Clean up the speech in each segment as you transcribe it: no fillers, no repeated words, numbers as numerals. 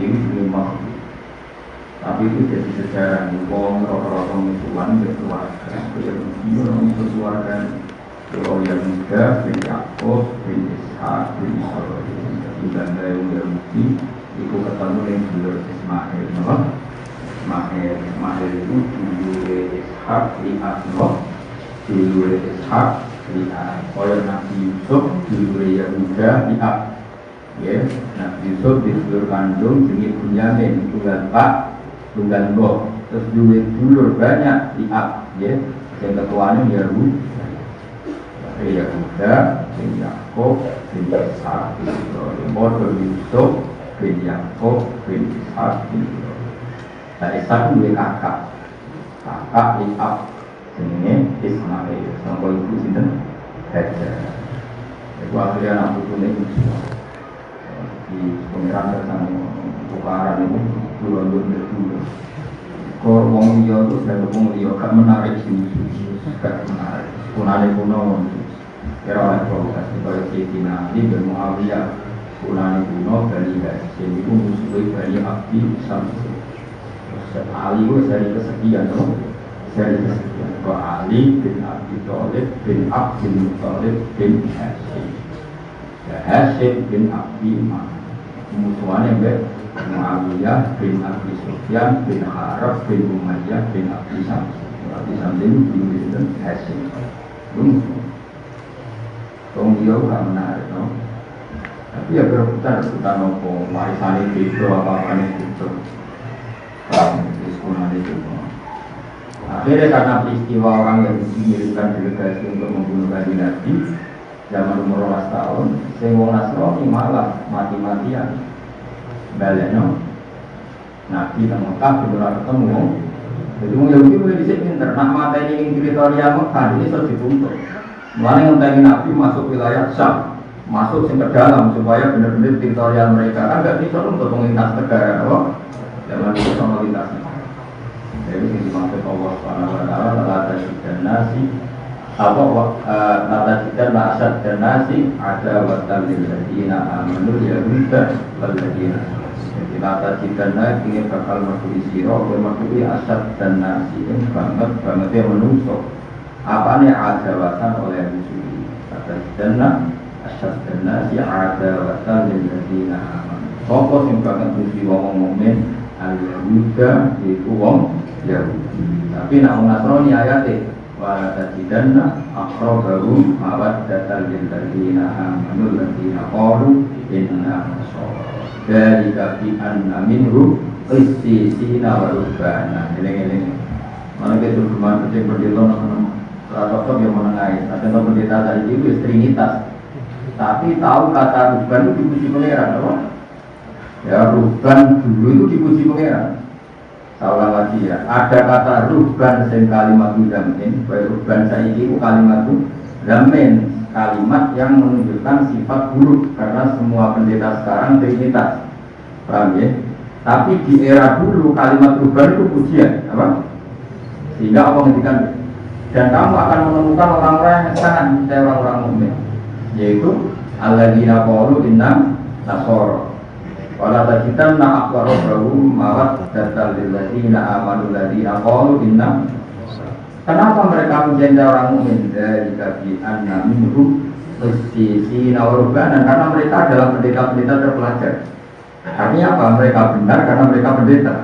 ini makhluk. Tapi itu jadi sejarah wong rata-rata musuhan berkeluarga, orang berkeluarga, kalau yang muda bin Yakub bin Ishak bin Ibrahim, dan dari Yahudi itu ketemu dengan dulur Ismail, Ismail itu dulur Ishak di Asma, dulur Ishak di Ayat Nabi Yusuf dulur Yahuda di Ab, ya Nabi Yusuf di dulur kandung jenis Bunyamin tunggal Pak. Tunggal Mbok, terus dulur banyak di Ab, ya, yang ketuanya Yahuda, bin Yakub, bin Ishak, bin Ibrahim, bin Yusuf, bin Yakub, bin Ishak, bin Ibrahim. Nah, Ishak itu kakak di Ab, ini Ismail, sampai ibu sinten Hajar. Itu akhirnya anak putunya itu di pengiran bersama tukaran itu. Dulu. Kalau orang dia itu sudah ngomong dia gak menarik sih, gak menarik. Punane kuno, kira oleh proses sebagai Sayyidina Ali dan Muawiyah. Punane kuno dari Hasyim itu musuhnya dari Abdi Samsi. Ali itu dari kesekian, dari kesekian. Kalau Ali bin Abi Thalib bin Abdul Muthalib bin Hasyim. Hasyim bin Abi Iman. Musuhannya Muawiyah bin Abi Sufyan bin Harab bin Umayyah bin Abi Samsi. Abi Samsi itu bin Hasyim. Dia gak menarik, no? Tapi ya berputar nopo warisan itu apa-apa itu. Akhirnya karena peristiwa orang yang mengirimkan delegasi untuk membunuh Kanjeng Nabi zaman umur 12 tahun, sing wong Nasrani malah mati-matian. Baleno Nabi nang Mekah benar ketemu. Jadi wong Yahudi mulai dhisik pinter, nak mateni ing teritorial Mekah ini sudah dituntut. Mulane ngenteni Nabi masuk wilayah Syam, masuk sing ke dalam supaya benar-benar teritorial mereka kan gak bisa untuk mengintas negara, oh. Jangan itu sama lintasnya. Jadi ini dimaksud Allah Subhanahu wa taala la tasyidan nasi natajidan ma'asad dan nasi ada watan lil ladina amanu yahuda wal ladina. Jadi natajidan nasi ini bakal makhluk siro makhluk asad dan nasi ini banget yang menusuk apa nih ada watan oleh musuh. Natajidan asad dan nasi ada watan lil ladina amanu. Fokus yang banget musuh wong mukmin al-Yahuda itu wong Yahudi. Tapi nak Nasrani ayatnya wala tajidanna aqrabahum mawaddatan lil ladzina amanu ladzina qalu inna nasara. Dzalika bi anna minhum qissisina wa rubbana. Eling-eling. Mana ke cuma penting pendeta nang yang menengahi. Ada pendeta tadi itu trinitas. Tapi tahu kata rubban itu dipuji pangeran, apa? Ya rubban dulu itu dipuji pangeran. Saulah lagi ya. Ada kata rubban sing kalimat damin, baik rubban saiki itu kalimat damin, kalimat yang menunjukkan sifat buruk karena semua pendeta sekarang trinitas. Paham ya? Tapi di era dulu kalimat rubban itu pujian, apa? Sehingga Allah ngendikan dan kamu akan menemukan orang-orang yang sangat mencintai orang-orang mukmin, yaitu alladzina qalu inna nasara. Wala tajidanna aqrabahum mawaddatan lil ladzina amanu ladzina qalu inna. Kenapa mereka mencintai orang mukmin? Dari kabi anna minhum qissisina wa rubbana, karena mereka adalah pendeta-pendeta terpelajar. Artinya apa? Mereka benar karena mereka pendeta.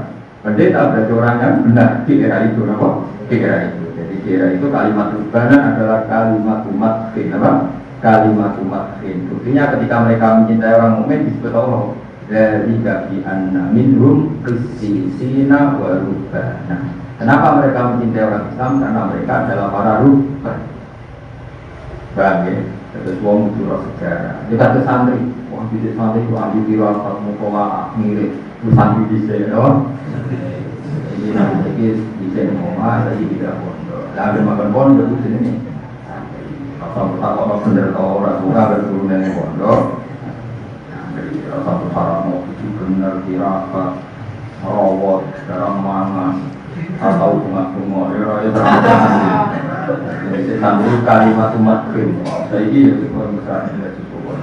Pendeta berarti orang yang benar di era itu, apa? Di era itu. Jadi di era itu kalimat rubbana adalah kalimat umat fin, apa? Kalimat umat fin. Buktinya ketika mereka mencintai orang mukmin disebut Allah dari kabi anna minhum qissisina wa rubbana. Kenapa mereka mencintai orang Islam? Karena mereka adalah para ruhban. Paham ya? Terus wong itu sejarah. Kita ke santri, wong di santri itu ambil biro apa mukola mirip, itu santri bisa, no? Jadi nanti bisa ngomong, jadi tidak pondok. Lalu makan pondok itu sini. Kalau tak benar tahu orang buka berturun dari pondok. Satu syarat mau itu benar tirakat, rawat, darah mangan, atau bunga-bunga, ya terang-terang. Jadi sambil kalimat umat krim, saya ini orang besar tidak cukup.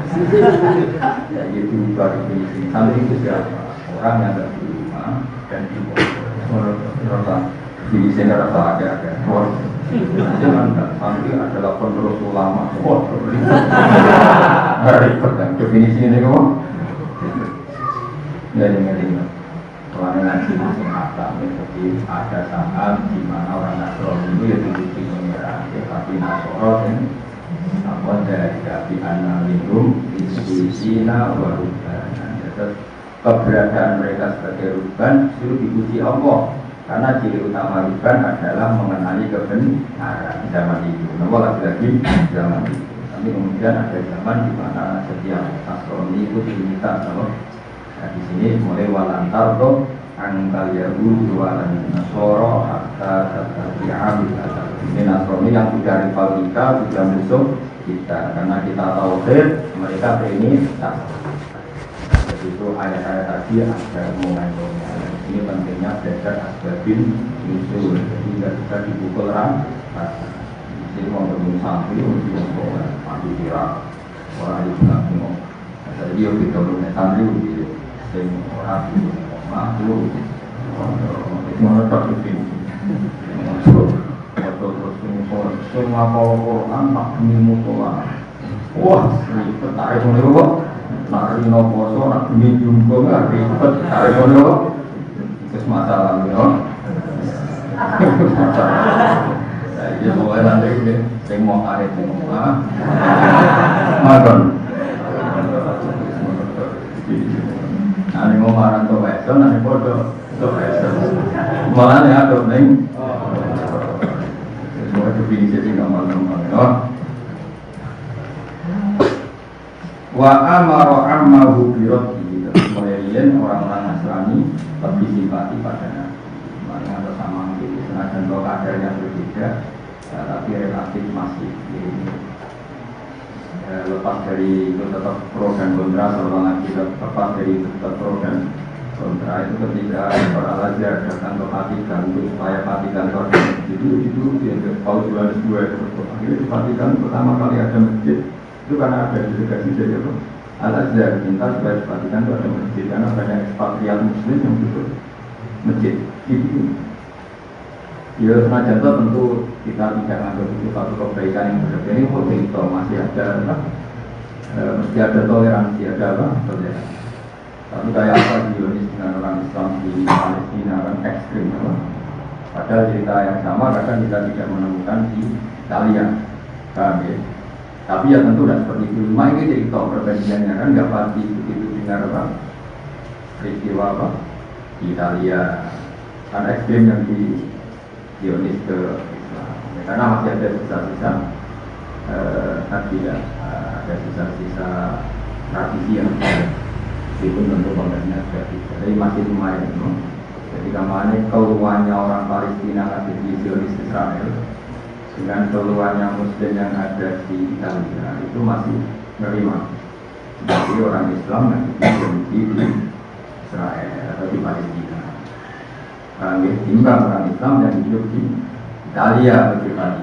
Ya itu baru ini. Sambil itu siapa? orang yang ada di rumah dan di rumah di sini rasa ada jangan sampai adalah penerus ulama ribet kan definisi ini kok ya ini soalnya nanti masih jadi ada saat di mana orang Nasrani itu ya diuji pengira tapi Nasrani apa dari kabi analinum institusina warubana keberadaan mereka sebagai ruban itu diuji Allah karena ciri utama ruban adalah mengenali kebenaran zaman itu. Namun lagi-lagi zaman itu. Tapi kemudian ada zaman di mana setiap Nasrani itu diminta kalau di sini mulai walantar tuh angkal Yahudi walan Nasoro hatta tatabi'am ini Nasrani yang sudah rival kita sudah musuh kita karena kita tauhid mereka ini tak. Jadi itu ayat-ayat tadi ada mengandungnya. Ini pentingnya belajar asbabin usul. Jadi tidak bisa dipukul rata. Jadi mau bertemu santri untuk orang mati kira orang itu nggak bingung. Jadi dia kita bertemu santri untuk orang itu makhluk. Itu mana tak begini. Terus semua Quran tak memutulah. Wah, ribet tarik mana kok? Nak rino poso, nak demi jumbo nggak ribet tarik mana kok? Itu masalah you know. Ya boleh nanti ini saya mau karet semua makan nanti mau marah tuh besok nanti foto tuh besok malah nih ada neng semua definisi tinggal malam wa amaro ammahu biroti kemudian orang-orang Nasrani lebih simpati pada Nabi atau sama gitu senajan kalau kadar yang berbeda tapi relatif masih lepas dari itu tetap pro dan kontra seorang lagi lepas dari itu tetap pro dan kontra itu ketika para Al-Azhar datang ke Vatikan untuk supaya Vatikan itu tahun 2002 akhirnya di Vatikan pertama kali ada masjid itu karena ada delegasi dari Al-Azhar minta supaya di Vatikan itu ada masjid karena banyak ekspatriat muslim yang butuh masjid itu. Ya senajan itu tentu kita tidak menganggap itu satu kebaikan yang berbeda ini foto masih ada mesti ada toleransi ada apa toleransi. Tapi kayak apa di Indonesia dengan orang Islam di Palestina kan ekstrim apa? Padahal cerita yang sama kadang kita tidak menemukan di Italia, paham ya? Tapi ya tentu tidak seperti itu. Cuma ini cerita perbandingannya kan nggak pasti begitu dengar apa peristiwa apa di Italia kan ekstrim yang di Zionis ke Islam karena masih ada sisa-sisa tadi ya ada sisa-sisa tradisi yang itu tentu konteksnya sudah bisa jadi masih lumayan jadi kemana keluarnya orang Palestina ada di Zionis Israel dengan keluarnya Muslim yang ada di Italia itu masih menerima jadi orang Islam yang di Israel atau di Palestina timbang orang Islam yang hidup di Italia bagaimana?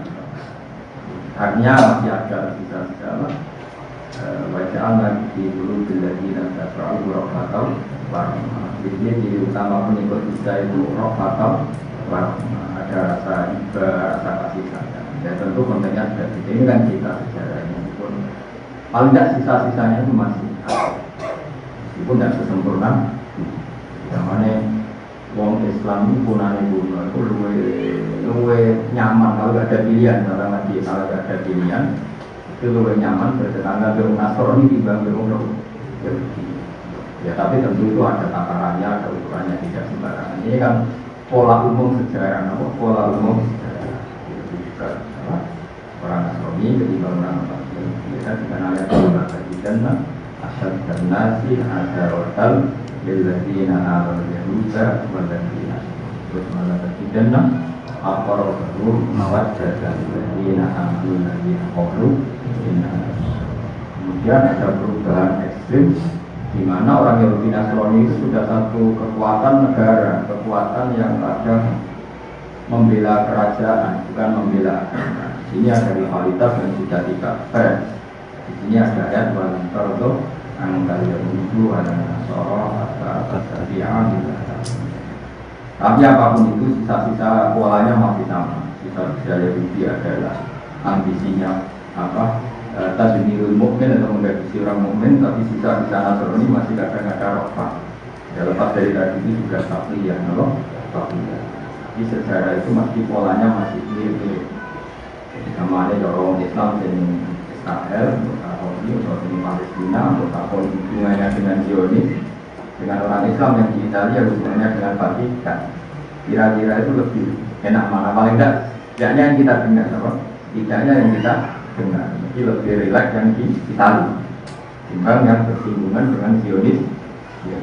Artinya masih ada sisa-sisa bacaan di dulu lagi dan tasawuf rohbatau warna. Jadi di utama pengikut kita itu rohbatau warna. Ada rasa iba, rasa kasih sayang. Ya tentu kontennya ada. Ini kan kita sejarahnya pun paling tidak sisa-sisanya itu masih ada. Meskipun tidak sesempurna. Yang mana wong Islam itu punane kuno itu luwe nyaman kalau ada pilihan orang lagi kalau ada pilihan itu luwe nyaman bertetangga dengan Nasrani dibanding dengan ya tapi tentu itu ada takarannya ada ukurannya tidak sembarangan ini kan pola umum sejarah pola umum sejarah orang Nasrani ketika orang Muslim kita dikenal dengan bagian asal dan nasi ada hotel lilladzina amanu yahuda walladzina terus malah terjadinya aqrabu mawaddatan lilladzina amanu ladzina qalu inna. Kemudian ada perubahan ekstrim di mana orang Yahudi Nasrani itu sudah satu kekuatan negara, kekuatan yang kadang membela kerajaan bukan membela agama. Ini ada rivalitas dan juga tidak fair. Di sini ada ayat walantardo angkal Yahudi ada Nasoro atau Tabi'an. Tapi apapun itu sisa-sisa polanya masih sama. Sisa-sisa Yahudi adalah ambisinya apa? Tadbirul mukmin atau menggaji orang mukmin, tapi sisa-sisa Nasrani masih kadang-kadang rofa. Ya lepas dari tadi itu juga takliyah, no? Takliyah. Jadi sejarah itu masih polanya masih mirip-mirip. Sama ada orang Islam dan Israel, atau di Palestina, atau hubungannya dengan Zionis, dengan orang Islam yang di Italia hubungannya dengan Vatikan. Kira-kira itu lebih enak mana? Paling tidak, tidaknya yang kita dengar, apa? Tidaknya yang kita dengar. Jadi lebih rileks yang di Italia, timbang yang bersinggungan dengan Zionis. Ya.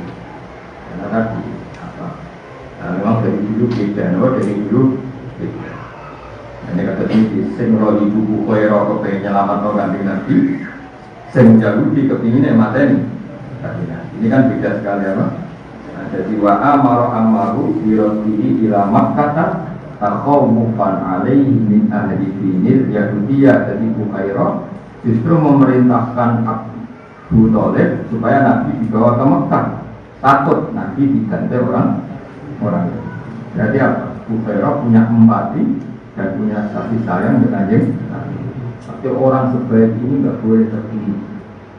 Karena tadi apa? Memang dari dulu beda, dari dulu beda. Ini kata ini, sing roli buku koero kepengen nyelamat orang dengan Nabi, sing Yahudi kepinginnya mateni. Ini kan beda sekali apa? Nah, jadi wa amaru birodihi ila Makkah takhawufan alaihi min ahli dinil Yahudiyah. Jadi Bukhairah justru memerintahkan Abu Thalib supaya Nabi dibawa ke Mekah. Takut Nabi diganti orang. Jadi apa? Bukhairah punya empati dan punya kasih sayang dengan Nabi. Tapi orang sebaik ini nggak boleh terbunuh.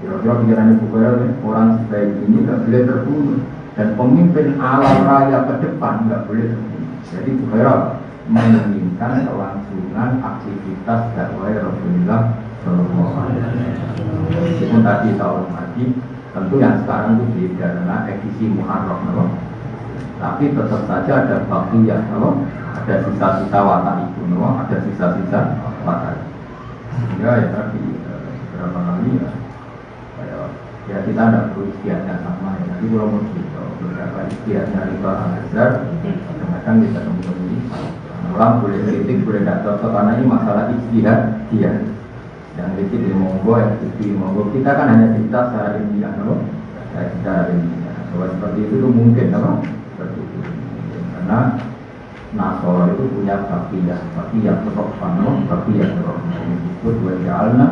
Kira-kira pikirannya Bukhairah, orang sebaik ini nggak boleh terbunuh. Dan pemimpin alam raya ke depan nggak boleh terbunuh. Jadi Bukhairah menginginkan kelangsungan aktivitas dakwah Rasulullah Shallallahu Alaihi Wasallam. Meskipun tadi tahun haji, tentu yang sekarang itu beda karena edisi Muharram, tapi tetap saja ada baqiyah, ada sisa-sisa watak itu, ada sisa-sisa watak. Ya tadi berapa kali ya kita tidak perlu istiadatnya sama ya. Nanti kalau mau beberapa istiadatnya Riba Al-Azhar, kadang-kadang kita temui orang boleh kritik, boleh tidak cocok karena ini masalah istihad dia. Yang kritik di monggo, yang kritik di monggo. Kita kan hanya cerita secara ilmiah, secara ilmiah. Bahwa seperti itu mungkin, seperti itu. Karena Nasoro itu punya baqiyah terokfan, baqiyah terokfan. Ini disebut wa ja'alna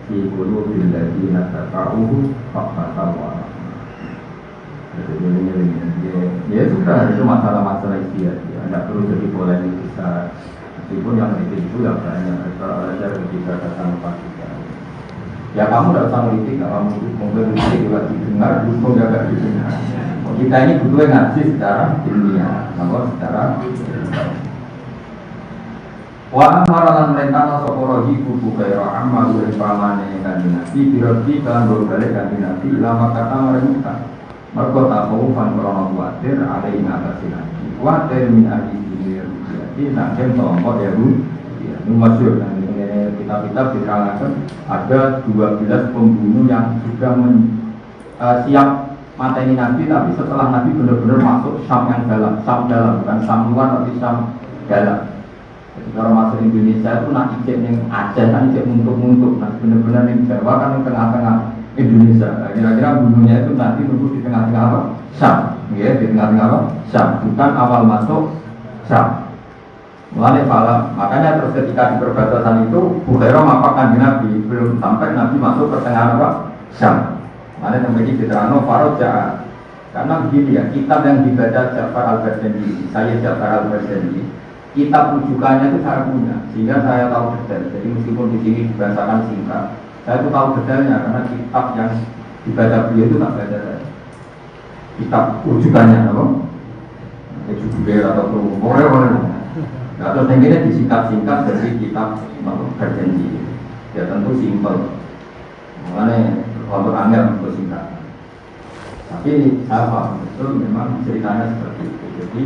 fi qulubil ladzina taqa'uhu faqatan wa ya sudah, itu masalah-masalah istihad ya. Tidak perlu jadi polemik besar. Meskipun yang kritik itu yang banyak, belajar ketika datang Vatikan. Ya kamu tidak usah kritik, kamu mungkin kritik juga didengar, dukung juga didengar. Kita ini butuh ngaji secara ilmiah, secara wa amaralan merintah soporohi kubu kairo amal dari pamane kanjeng Nabi biroti kan boleh kanjeng Nabi lama kata mereka tahu fan krono kuatir ada ing atas nabi kuatir min ahli dinir jadi nakem kelompok Yahudi ini masyhur dan ini kitab-kitab diterangkan ada 12 pembunuh yang sudah siap mateni Nabi, tapi setelah Nabi benar-benar masuk Syam yang dalam bukan Syam luar tapi Syam dalam. Jadi kalau masuk Indonesia itu nak ijek yang Aceh kan ijek muntuk-muntuk, nah benar-benar yang Jawa kan yang tengah-tengah Indonesia. Nah, kira-kira bunuhnya itu nanti nunggu di tengah-tengah apa? Syam, ya di tengah-tengah apa? Syam, bukan awal masuk Syam. Mulai malam, makanya terus ketika di perbatasan itu Bukhairah mapakan di Nabi, belum sampai Nabi masuk ke tengah apa? Syam. Mana yang begini diterangkan Faroja, karena begini ya, kitab yang dibaca Ja'far Al-Barzanji, saya Ja'far Al-Barzanji, kitab rujukannya itu saya punya, sehingga saya tahu detail. Jadi meskipun di sini dibahasakan singkat, saya itu tahu detailnya karena kitab yang dibaca beliau itu tak baca saya. Kitab rujukannya, apa? Judul atau boleh. Atau yang ini disingkat-singkat dari kitab Barzanji. Ya tentu simpel. Makanya kalau anggar untuk singkat. Tapi saya paham betul memang ceritanya seperti itu. Jadi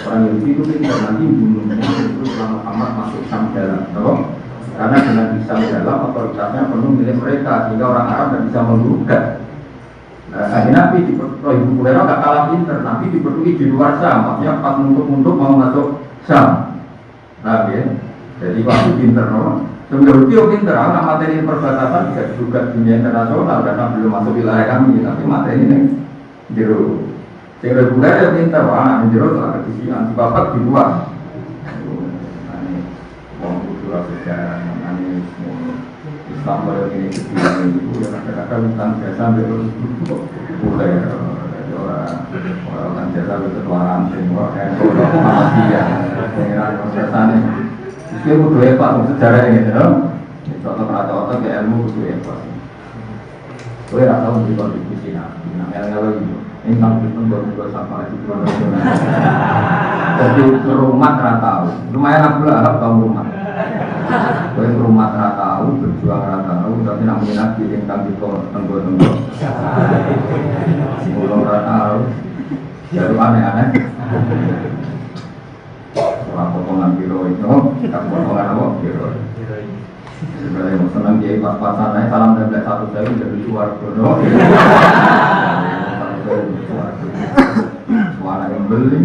orang Yahudi itu tidak nanti bunuhnya itu selama Muhammad masuk Syam dalam, karena dengan Syam dalam otoritasnya penuh milik mereka sehingga orang Arab tidak bisa menggugat. Akhirnya Nabi di Ibu Hurairah tidak kalah pinter, Nabi diperlukan di luar Syam, maksudnya pas untuk mau masuk Syam. Nah, ya. Jadi waktu pinter, Sebenarnya itu pinter, karena materi perbatasan bisa juga dunia internasional karena belum masuk wilayah kami, tapi materi ini jero. Sehingga reguler ya pinter, anak jero telah kedisi anti bapak di luar. Wong kudu surah sejarah mengenai Islam pada ini kebijakan itu yang kadang-kadang tentang jasa berus bukan orang jasa berketuaan semua orang dia pengiran prosesane itu butuh apa sejarah ini contoh kata-kata ke ilmu butuh apa saya tak tahu di kontribusi namanya itu ini kan kita baru sampai di jadi rumah tahu lumayan aku lah tahu rumah yang rumah tahu berjuang tahu tapi nak minat di tentang itu tenggo-tenggo belum tahu jadi aneh-aneh orang potongan biro itu potongan apa biro sebenarnya senang dia pas-pasan naik salam dan satu saya jadi suara bodoh suara yang beli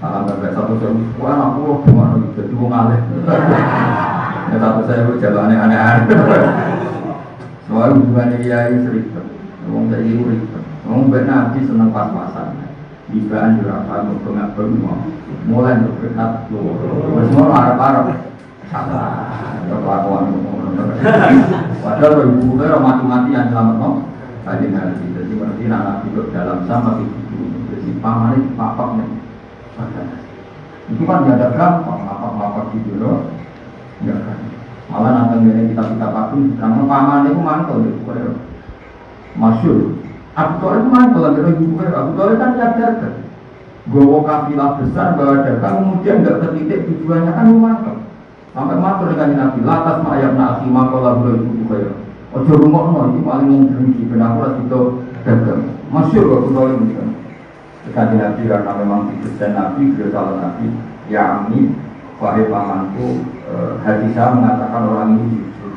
salam dan satu saya suara aku cuma jadi mengalir ya satu saya jalan aneh-aneh soal hubungan dia ini seribet ngomong dari ribet ngomong benar Nabi senang pas-pasan ibaan juragan untuk mulai berketat semua Arab salah kelakuan padahal ibu kita mati-matian selamat no tadi nanti jadi berarti anak hidup dalam sama itu jadi paman itu papak nih itu kan tidak ada gampang papak gitu loh enggak kan malah nantang ini kita pakai karena paman itu mantul itu masyhur Abu Thalib itu mantul dari ibu kita Abu Thalib kan tidak dagang bawa kafilah besar bawa dagang kemudian tidak tertitik tujuannya kan mantul sampai matur dengan Nabi latas ma'ayam na'asi makalah boleh ibu kaya ojo rumah ini paling menggerungi benar-benar itu dagang masyur kok boleh ini kan dengan Nabi karena memang didesain Nabi beliau salah Nabi ya amin wahai pamanku hati saya mengatakan orang ini jujur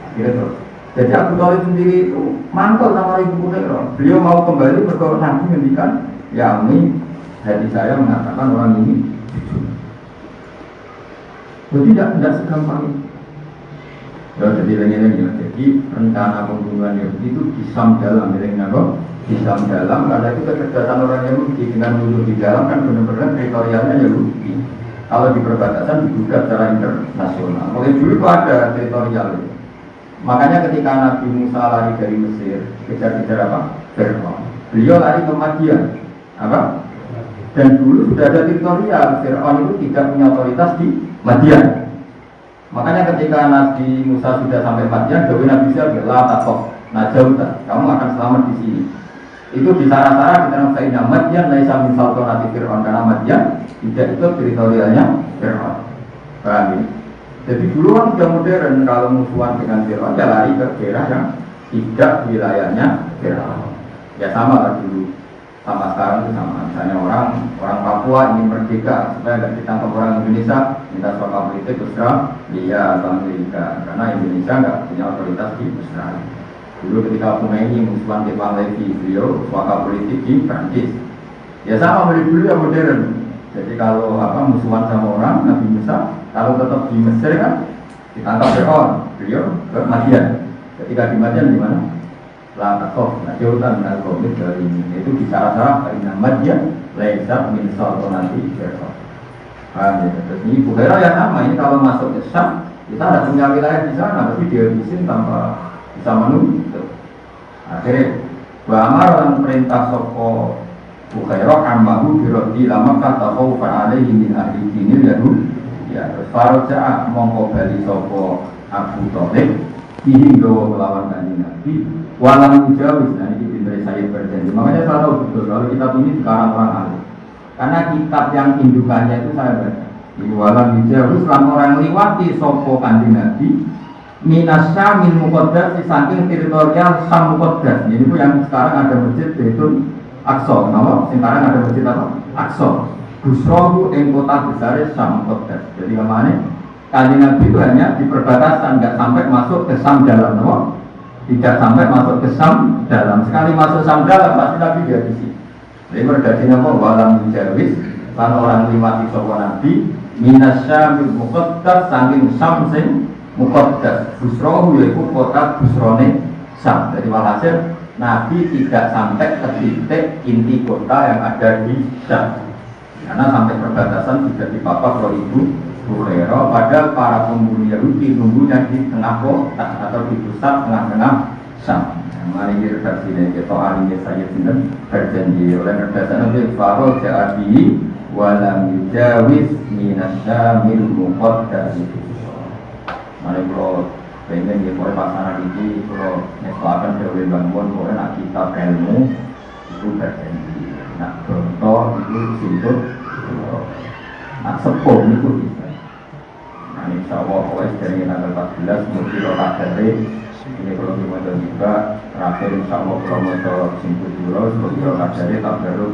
akhirnya terus jadi Abu Thalib sendiri itu mantul sama ibu kaya beliau mau kembali berkata Nabi mendikan ya amin hati saya mengatakan orang ini jujur. Jadi tidak segampang itu. Ya, jadi rencana pembunuhan Yahudi itu disam dalam, disam dalam. Karena itu kecerdasan orang Yahudi dengan duduk di dalam kan benar-benar teritorialnya Yahudi. Kalau di perbatasan digugat secara internasional. Mulai dulu itu ada teritorial. Makanya ketika Nabi Musa lari dari Mesir, kejar-kejar apa? Fir'aun. Beliau lari ke Madian, apa? Dan dulu sudah ada teritorial. Fir'aun itu tidak punya otoritas di Madian. Makanya ketika Nabi Musa sudah sampai Madian, Dewi Nabi Musa bilang, "Takoh, najauta, kamu akan selamat di sini." Itu di sana-sana kita nampak Madian, laisa min saltanati Fir'aun karena Madian tidak ikut teritorialnya Fir'aun. Paham ya? Jadi dulu kan sudah modern kalau musuhan dengan Fir'aun, ya lari ke daerah yang tidak wilayahnya Fir'aun. Ya sama lah dulu. Sama sekarang itu sama, misalnya orang Papua ingin merdeka supaya tidak ditangkap orang Indonesia minta suaka politik Australia atau Amerika karena Indonesia nggak punya otoritas di Australia. Dulu ketika Khomeini musuhan di Levi beliau suaka politik di Prancis ya sama dulu yang modern. Jadi kalau musuhan sama orang Nabi Musa kalau tetap di Mesir kan ditangkap Fir'aun beliau ke Madian. Ketika di Madian di mana? Latakoh, najautan dan komit dari ini itu bicara-cara karena Madian laisa min saltanati Fir'aun. Paham ya? Terus ini Bukhairah yang sama ini kalau masuk ke Syam kita ada punya wilayah di sana tapi dia dihabisin tanpa bisa menuntut. Akhirnya Ba'amar yang perintah soko Bukhairah ambahu birodi lama kata kau fa'alaihi min ahli dinil yadul ya terus Faroja'a mongko bali soko Abu Thalib ini gawa melawan kanjeng Nabi walam jauh, nah ini diberi saya berjanji. Makanya saya tahu betul kalau kitab ini dikarang orang ahli. Karena kitab yang indukannya itu saya baca. Ini walam jauh, selama orang liwati sopo kanjeng Nabi minasya min muqaddas di samping teritorial Sam muqaddas. Ini itu yang sekarang ada masjid yaitu Aqsa. Kenapa? Sekarang ada masjid apa? Aqsa. Busrohu yang kota besar Sam muqaddas. Jadi kemana? Kanjeng Nabi itu hanya di perbatasan, nggak sampai masuk ke Sam dalam, no? Tidak sampai masuk ke Sam dalam. Sekali masuk Sam dalam pasti Nabi dihabisi. Jadi berdasarkan apa? Walam mujawis lan orang liwati sapa Nabi minasyamil muqaddas saking Sam sing muqaddas. Busrohu yaitu kota Busrone Sam. Jadi walhasil Nabi tidak sampai ke titik inti kota yang ada di Sam. Karena sampai perbatasan sudah dipapak oleh ibu Bukhairah, padahal para pembunuh Yahudi nunggunya di tengah kota atau di pusat tengah-tengah Syam. Mari kita redaksi ini kita alimnya saya sinten berjanji oleh redaksi Nabi Farol Ja'abi walam yujawiz minasyamil muqaddas. Mari kalau pengen ya boleh pasangan ini kalau nyeslakan dewe bangun boleh nak kitab ilmu itu berjanji. Nak contoh itu sinten, nak sepuh itu bisa. Insya Allah, dari tanggal 14 mungkin rokat dari ini kalau kita juga terakhir insya Allah kalau mau simpul dulu sebelum rokat dari tak baru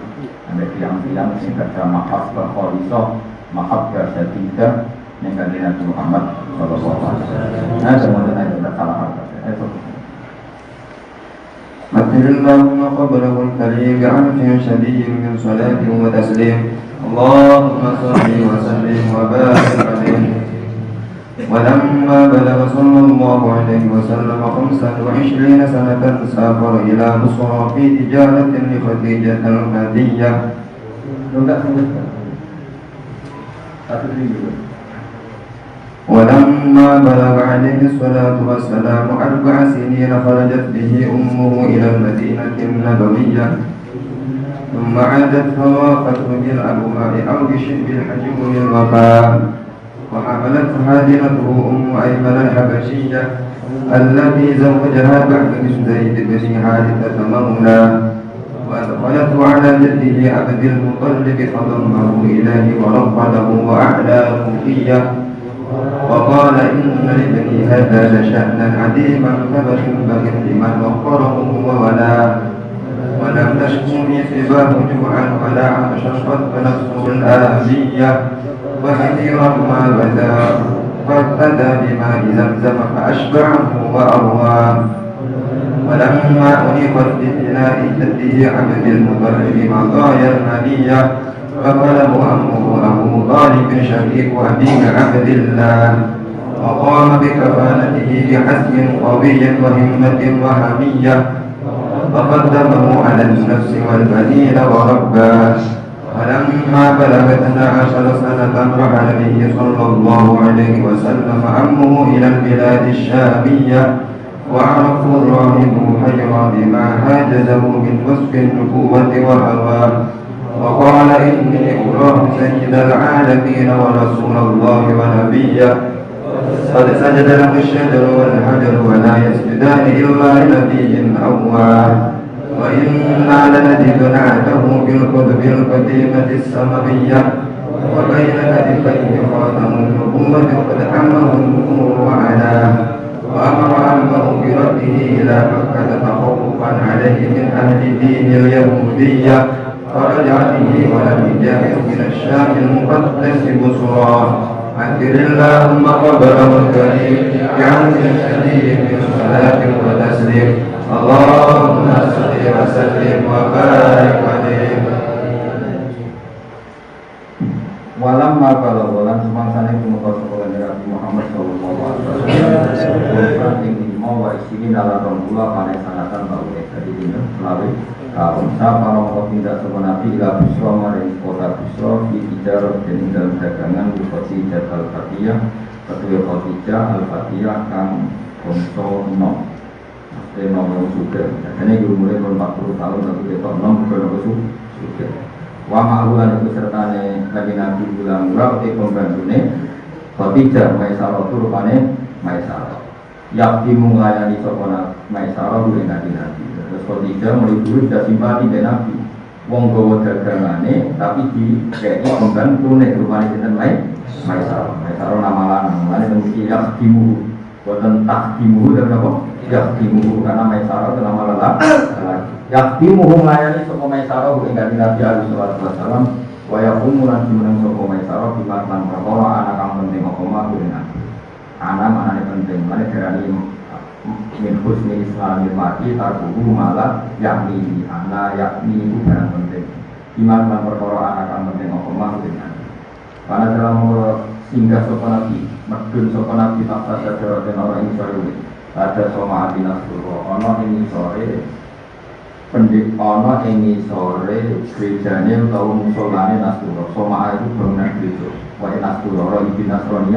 ada tiang-tiang yang kerja maaf berkholisah maaf kerja tiga yang ganti Nabi Muhammad Sallallahu Alaihi Wasallam. Nah semuanya ada salah apa? مثل اللهم قبله الكريم بعرف شديد من صلاة وتسليم اللهم صل وسلم وبارك عليه. ولما بلغ صلى الله عليه وسلم 25 سنة سافر إلى بصرى في تجارة لخديجة الهدية. ولما بلغ عليه الصلاة والسلام 4 سنين خرجت به أمه إلى المدينة النبوية ثم عادت فوافته بالأبواء أو بشبه الحجم للوفاء وحملت خادمته أم أيمن الحبشية التي زوجها بعد زيد بن حارثة مولاه وأدخلته على جده عبد المطلب فضمه إليه ورفع له وأعلى فيه وقال إن لابني هذا لشأنا عظيما فبخ لمن وقره وولاه ولم تشكني سواه جوعا ولا عطشا قد نفسه الآبية وكثيرا ما بدا فابتدى بماء زمزم فأشبعه وأرواه ولما أنيقت ببناء جده عبد المطلب مطايا المنية فطلب أمه أبو طالب شريك أبيه عبد الله وقام بكفالته بحزم قوي وهمة وهمية فقدمه على النفس والبنين ورباه. ولما بلغ 12 سنة رحل به صلى الله عليه وسلم عمه إلى البلاد الشامية وعرفوا الراهب حيرا بما حاجزه من وصف النبوة وهواه وقال إني أراه سيد العالمين ورسول الله ونبيه قد سجد له الشجر والحجر ولا يسجدان إلا لنبي أواه وإنا لنجد نعته بالقطب القديمة السماوية وبين كتفيه خاتم النبوة قد عمه النور وعلاه وأمر عمه برده إلى مكة تخوفا عليه من أهل دين اليهودية فرجع به ولم يجاهد من الشام المقدس بصرى. أكثر اللهم قبره الكريم بعمد شديد من صلاة وتسليم اللهم صل وسلم وبارك عليه. Walamma kalau walam semangsane kumuka sekolah Nabi Muhammad sallallahu alaihi wasallam ing lima wa isini dalam rombula panen sanatan tahu jadi dino melalui kaum sapa mongko tindak sapa Nabi ila Busra maring kota Busra di Tijarah dan dalam dagangan di Khadijah al-Fatiyah ketua Khadijah al-Fatiyah kang bangsa nom mesti nom suka jadi umure 40 tahun tapi ketok nom suka wa ma'lulan itu sertane lagi Nabi bilang berarti pembantune Khadijah Maisarah itu rupane Maisarah yang dimulai sapa Maisarah kuwi Nabi terus Khadijah mulai dulu sudah simpati dengan Nabi wong gawa dagangane tapi di kayak pembantune rupane sinten Maisarah nama lanang mesti yang dimu boten tak dimu dan apa yang dimu karena Maisarah itu nama lelaki yaktimuhum layani sapa Maisarah ing kanthi Nabi alaihi wasallam wa yaqumu lan dimeneng sapa Maisarah bimaklan perkara anak kang penting apa mah kuwi anak manane penting mane derani min husni islamil mati tarbuhu malah yakni anak yakni itu barang penting iman lan perkara anak kang penting apa mah kuwi karena dalam singgah sapa Nabi medun sapa Nabi tak sadar den ora ing sore ada sama ati nasru ana ing sore pendik ana ing sore gerejane utawa musolane Nasrani. Soma itu bangunan gereja. Wae Nasrani iki Nasrani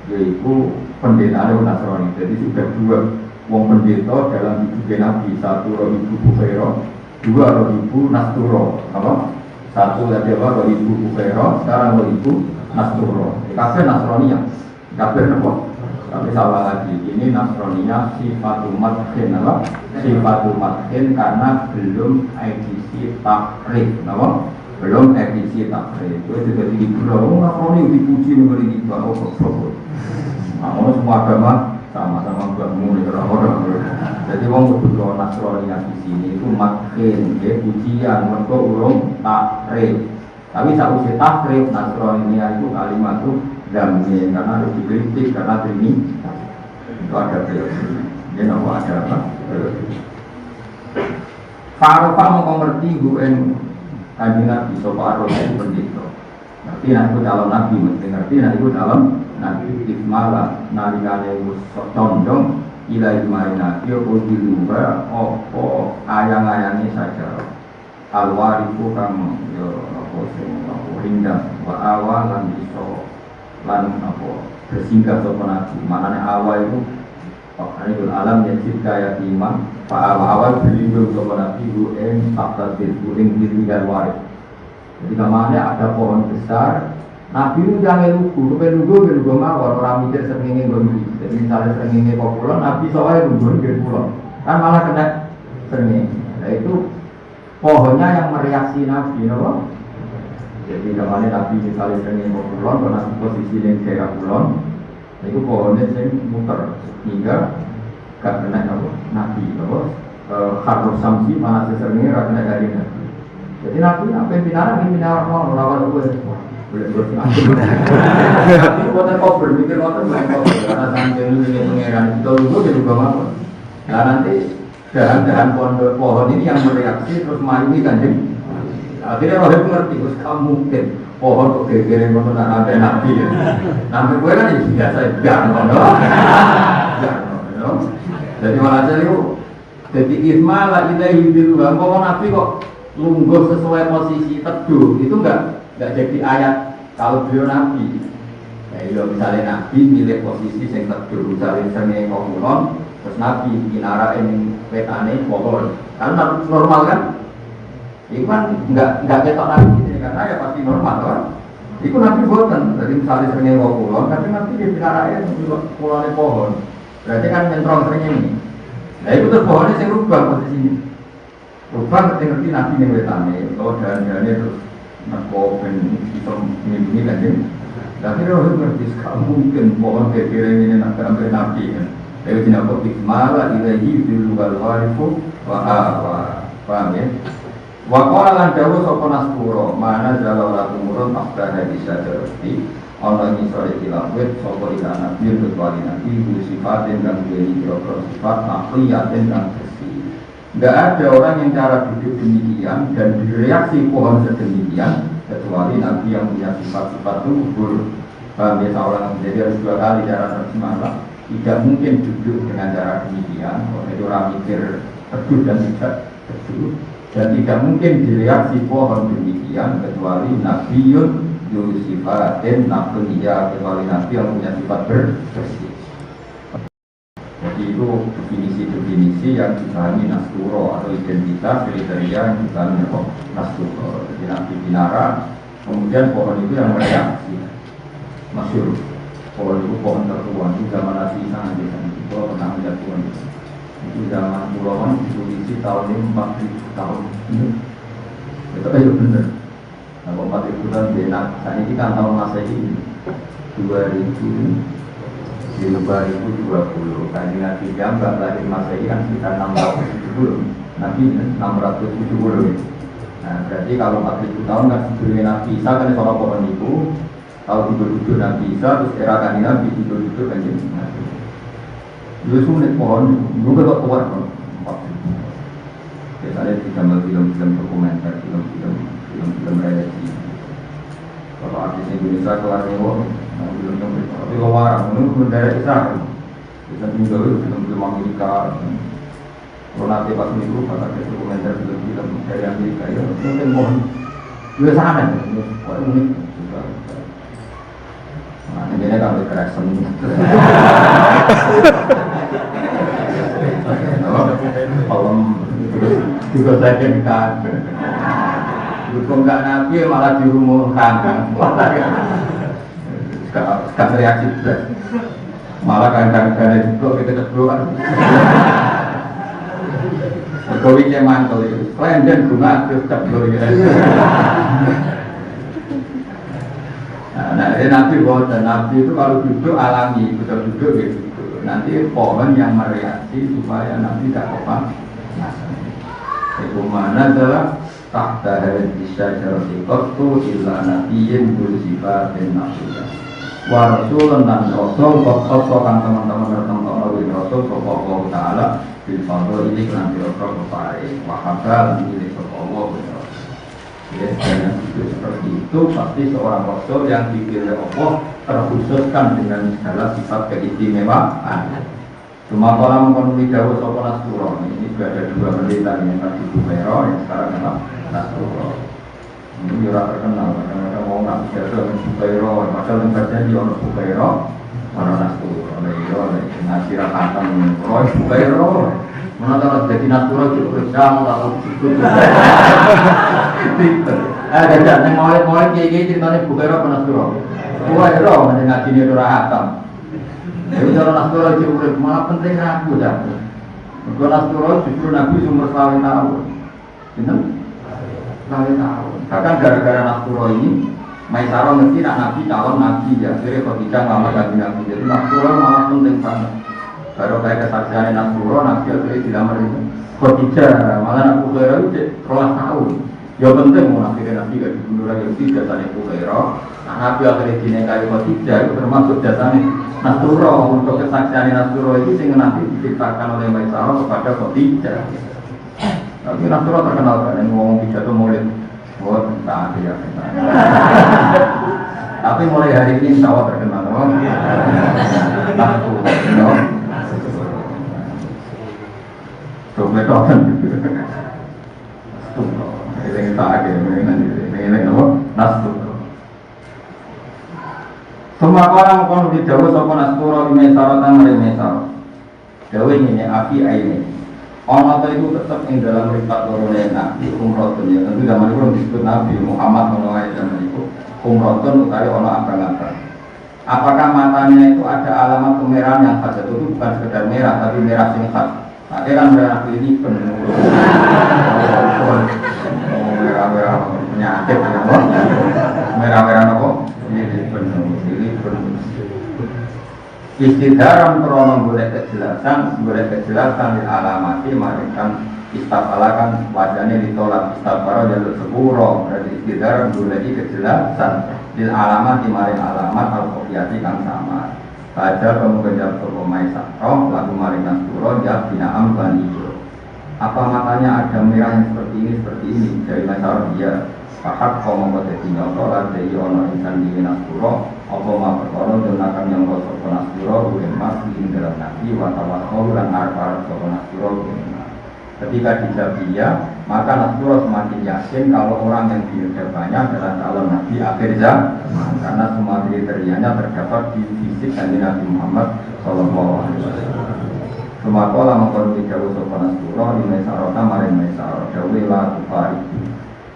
yaitu pendetane Nasrani. Jadi sudah dua wong pendeta dalam hidup Nabi, satu roh ibu Bukhairah, dua roh ibu Nasturo. Apa? Satu lagi roh ibu Bukhairah, sekarang roh ibu Nasturo. Kabeh Nasrani yang kabeh napa? Tapi salah lagi, ini Nasroninya sifatul madhin, apa? Sifatul madhin karena belum edisi takrif, apa? Belum edisi takrif. Itu juga tinggi pulau, Nasroni dipuji memberi di bawah kok. Nah, semua agama sama-sama bangun di orang. Jadi orang berdua Nasroni yang di sini itu madhin, ya pujian, mereka urung takrif. Tapi saat usia takrif Nasroninya itu kalimat itu damai karena harus dikritik karena ini itu ada periode dia nama ada apa Farofa mau mengerti UN kanjeng Nabi sopa arus itu pendeta ngerti nak itu calon Nabi mesti ngerti nak itu calon Nabi ikmalah nalikane condong ilai marina yo diluba opo ayang-ayangnya saja alwariku kang yo apa sing rindang wa awal lan iso lan apa bersinggah sopan nabi maknanya awal itu Anil alam yajid kaya iman Pak awal berlindung sopan nabi bu'en taktadir bu'en dirikan waris jadi kemana ada pohon besar nabi itu jangan lugu kepenunggu mawar orang mikir seringin beli jadi misalnya seringin populer nabi soalnya nunggu di pulau kan malah kena seringin nah itu pohonnya yang mereaksi nabi no? Jadi kemarin Nabi misalnya sering mau pulang, karena posisi yang daerah pulang, itu pohonnya sering muter hingga gak kena apa Nabi, apa harus samsi mana sesernya gak kena dari Nabi. Jadi Nabi apa yang pinara mau lawan gue, boleh Nabi. Nabi buatan kau berpikir buatan karena sambil ini mengeran itu dulu jadi juga apa. Nah nanti dahan-dahan pohon ini yang mereaksi terus maju ini kan jadi. Akhirnya orang itu ngerti, kamu mungkin pohon kok geger-geger untuk ada nabi ya. Nabi gue kan itu biasa, jangan jadi malah jadi jadi ismalah ilahi biluha, pohon nabi kok lungguh sesuai posisi teduh, itu enggak jadi ayat kalau beliau nabi. Ya iya misalnya nabi milih posisi yang teduh, misalnya seni kokulon, terus nabi minara ini petane pohon, karena normal kan? Itu kan enggak ketok nabi ini karena ya pasti normal kan. Itu nabi buatan, jadi misalnya sering pulau, tapi nanti di pinaranya pulaunya pohon. Berarti kan mentrong sering ini. Nah itu terus pohonnya yang rubah posisinya. Rubah ngerti nabi yang wetane, atau dan-dannya terus nakopin sistem ini kan jadi. Tapi kalau ngerti sekali mungkin pohon kira ini nak ambil nabi kan. Tapi tidak boleh malah ilahi di luar warifu paham ya. Waqala lan dawuh sapa Nasburo mana jala ora tumurun afdal hadis sajarati ana ngisore tilawet sapa ila nabi kecuali nabi sifatin dan duweni sifat naqliyatin dan bersih. Enggak ada orang yang cara duduk demikian dan direaksi pohon sedemikian kecuali nabi yang punya sifat-sifat luhur. Bagi seorang jadi harus dua kali cara terjemah. Tidak mungkin duduk dengan cara demikian. Itu orang mikir teduh dan tidak teduh. Dan tidak mungkin direaksi pohon demikian kecuali Nabiun Yusifatin Nabiya kecuali Nabi yang punya sifat bersih. Jadi itu definisi-definisi yang dipahami Nasruro atau identitas kriteria yang dipahami Nasruro. Jadi Nabi Binara, kemudian pohon itu yang mereaksi masyhur. Pohon itu pohon tertua itu zaman Nabi Isa itu pernah melihat pohon itu. Itu zaman pulauan ditulis tahun ini 4.000 tahun itu aja bener. Nah 4.000 tahun benar. Saat ini kan tahun Masehi 2020 kan Nabi Jambak lahir Masehi kan sekitar 670 Nabi 670. Nah berarti kalau 4.000 tahun kan sebelumnya Nabi Isa kan soal pohon itu kalau duduk Nabi Isa terus era kan Nabi duduk kan jadi Nabi. Itu sulit pohon, juga tak kuat kan. Biasanya di gambar film-film dokumenter, film-film reality. Kalau artis Indonesia kelar nyewa, film-film tapi luar, menurut negara Israel. Bisa tinggal film-film Amerika. Kalau nanti pas minggu bakal ada dokumenter film dari Amerika ya mungkin mohon juga sana kok unik juga. Nah ini kan kekerasan. Kalau juga saya kaget. Hukum nggak nabi malah dirumahkan kan, gak reaksi malah kadang-kadang juga kita kebetulan. Berkowi ceman kalau itu, kelenden bunga terus cebur gitu. Nah, nabi dan nabi itu kalau duduk alami, betul duduk gitu. Nanti pohon yang mereaksi supaya nanti tidak apa. Itu mana adalah tahta hari bisa jarati qattu illa nabiyyin bersifat dan nafsulah wa rasulun dan rasul qattu kan teman-teman tertentu rasul Allah Ta'ala bil fadl ini kan rasul kepada wa habal milik Allah ya dan itu seperti itu pasti seorang rasul yang dipilih Allah terkhususkan dengan segala sifat keistimewaan. Cuma kalau memenuhi dawuh sapa Nasrul ini juga ada dua penelitian yang tadi Bukhara yang sekarang apa Nasrul. Ini orang terkenal karena mau nak biasa dengan Bukhara, padahal yang terjadi orang Bukhara, orang Nasrul, oleh itu oleh nasi rakatan Roy Bukhara. Mana tahu jadi Nasrul itu berjam lalu ikut. Ada jangan mau kiai ceritanya Bukhara apa Nasrul. Bukhara mana ngaji ni orang Hatam. Jadi kalau Nasrul itu urip malah penting aku dah. Kalau Nasrul justru Nabi sumber selawin tahun, benar? Selawin tahun. Bahkan gara-gara Nasrul ini, Maisarah mesti nak Nabi calon Nabi ya. Jadi Khadijah lama ganti Nabi. Jadi Nasrul malah penting banget. Baru kayak kesaksian Nasrul, Nabi akhirnya dilamar itu. Khadijah malah Abu Hurairah itu 2 tahun. Ya penting mau akhirnya Nabi gak dibunuh lagi tidak tadi Abu Hurairah. Nah, Nabi akhirnya dinikahi Khadijah itu termasuk jasanya Nasrul. Untuk kesaksian Nasrul itu sehingga nanti diciptakan oleh Maisarah kepada Khadijah. Tapi Nasrul terkenal kan yang ngomong pidato maulid. Oh, tak ada ya. Tapi mulai hari ini insya Allah terkenal. Nasrul, no. Dompetokan. Ini tak ada, ini apa? Nasrul. Semua orang pun di Jawa sopan Nasrul di Mesaratan dari Mesar. Jawa ini api aini. Orang itu tetap yang dalam ripat turunnya Nabi Umrotun ya. Tentu zaman itu disebut Nabi Muhammad mengenai zaman itu Umrotun utari orang abang-abang. Apakah matanya itu ada alamat kemerahan yang khas? Itu bukan sekedar merah, tapi merah sing khas. Nah, dia kan merah ini penuh. Merah-merah penyakit ya, merah-merah apa? Ini penuh. Istidaran krono boleh kejelasan di alamati marikan istafalakan wajahnya ditolak istafara jalur sepuro berarti istidaran boleh kejelasan di alamati maring alamat al-qofiyati kan sama baca pemukajab terpomai sakroh lagu maring nasuro jab binaam ban hijau apa matanya ada merah yang seperti ini dari masyarakat dia Pakat kau membuat nyoto lan dari ono insan di nasuro apa ma perkara donakan yang kosok nasuro bukan mas di dalam nabi watawasol dan arep-arep kosok nasuro ketika dijawab iya maka nasuro semakin yakin kalau orang yang dihadapannya adalah calon nabi akhir zaman karena semua kriterianya terdapat di fisik Nabi Muhammad Sallallahu Alaihi Wasallam. Semua kola mengkonon jauh sopan nasuro di mesarota maring mesarot jauh lah kufari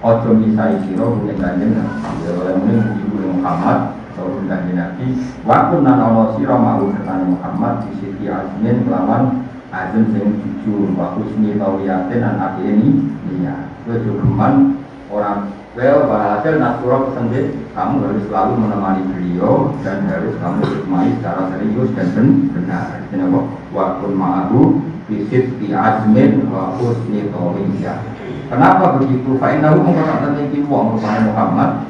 ojo misai siro bukan kanjen Nabi oleh ibu Muhammad atau kanjen Nabi waktu nan ono siro mau bertanya Muhammad di sisi azmin melawan azim sing jujur waktu sini tawiyatin dan akhir ini iya kejuruman orang hasil nasuro sendiri kamu harus selalu menemani beliau dan harus kamu hikmati secara serius dan benar ini apa waktu ma'ahu bisit di azmin waktu sini tawiyah. Kenapa begitu? Fa'innahu mengatakan tentang wong rupanya Muhammad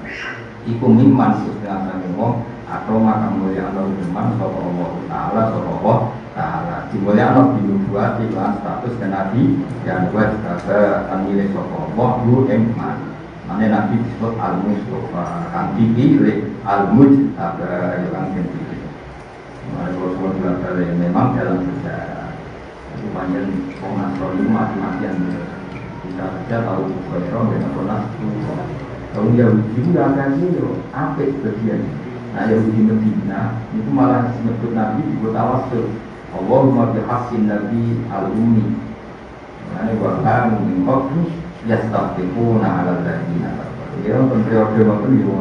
iku mimman setengah saking wong atau maka mulia Allah firman sapa Allah Ta'ala sapa Allah Ta'ala dimulia Allah dinubuat iklan status dan Nabi yang dua juga tanwile sapa Allah yu iman mane Nabi disebut al-Mustafa kang dipilih al-Mujtaba yang dipilih. Mari Rasulullah memang dalam sejarah Lumayan Nasrani mati-matian. Kita saja tahu Bukhara dan Nasrani. Kalau Yahudi itu agak sih apik bagian. Nah Yahudi Medina itu malah menyebut Nabi di tawasul. Allahumma bihaqqin Nabi al-Ummi. Ini bahkan mengingkau yastafiquna ala al-ladina. Dia nonton periode waktu itu.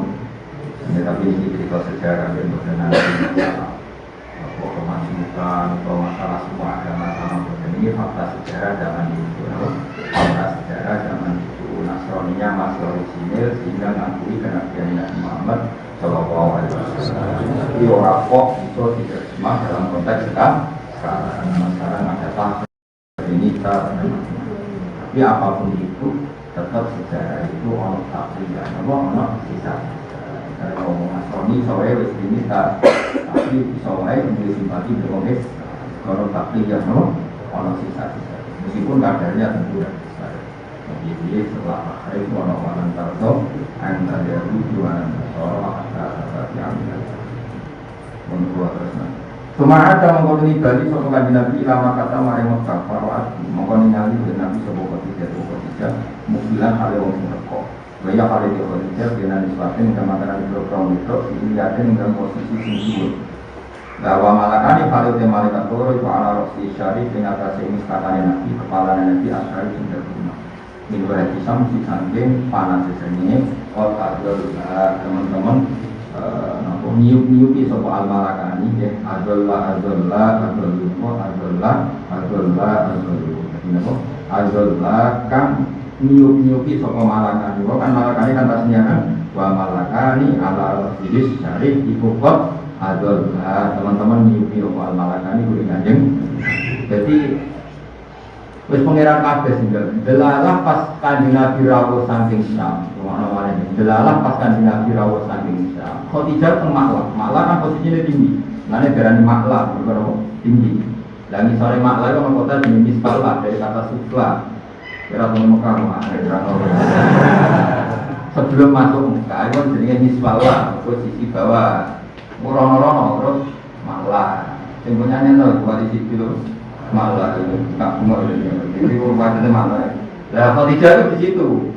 Ya, tapi ini cerita sejarah yang berkenaan masalah kemasukan atau masalah semua agama sama. Ini fakta sejarah zaman itu. Fakta sejarah zaman itu. Nasraninya masih orisinil sehingga mengakui kenabian Nabi Muhammad Shallallahu Alaihi Wasallam. Jadi orang kok itu diterjemah dalam konteks sekarang ada tahap ini tapi apapun itu tetap sejarah itu orang takliyah, orang sisa. Kalau Nasrani soalnya wis diminta, tapi soalnya memberi simpati dengan orang takliyah, orang sisa-sisa. Meskipun kadarnya tentu jadi setelah akhir itu orang-orang tertentu antara tujuan orang yang menurut terus. Cuma ada mengkoni bali soal kaji Nabi lama kata mereka kafarat mengkoni nyali dengan Nabi sebuah ketiga mukbilan hal yang berkok. Banyak hal yang ketiga dengan disebabkan dengan makanan program itu dilihatkan dengan posisi tinggi. Bahwa malakani hal yang malaikat turun itu ala rosti syarif dengan atas ini katanya Nabi kepala Nabi asyari sudah rumah. Minggu hari samsi sangking panas sesengnya otak teman-teman niup-niupi sopa al-malakani ya adzallah kan niup-niupi sopa malakani kan malakani kan tasnya kan wa malakani ala al-sidis syarif ikukot adzallah teman-teman niupi sopa al-malakani boleh ganjeng jadi wis pengiran kabeh sehingga delalah pas kanjeng Nabi rawuh saking Syam. Mana-mana ini delalah pas kanjeng Nabi rawuh saking Syam. Khadijah teng Maklah. Maklah kan posisinya tinggi. Nane berani Maklah berapa tinggi. Dan misalnya Maklah itu kota di Misbalah dari kata Sufla. Kira teng Mekah sebelum masuk Mekah itu jenenge Misbalah, posisi bawah. Murono-rono terus Maklah. Sing punyane lho buat di situ malah itu tak semua ini rumahnya malah. Nah Khadijah itu di situ.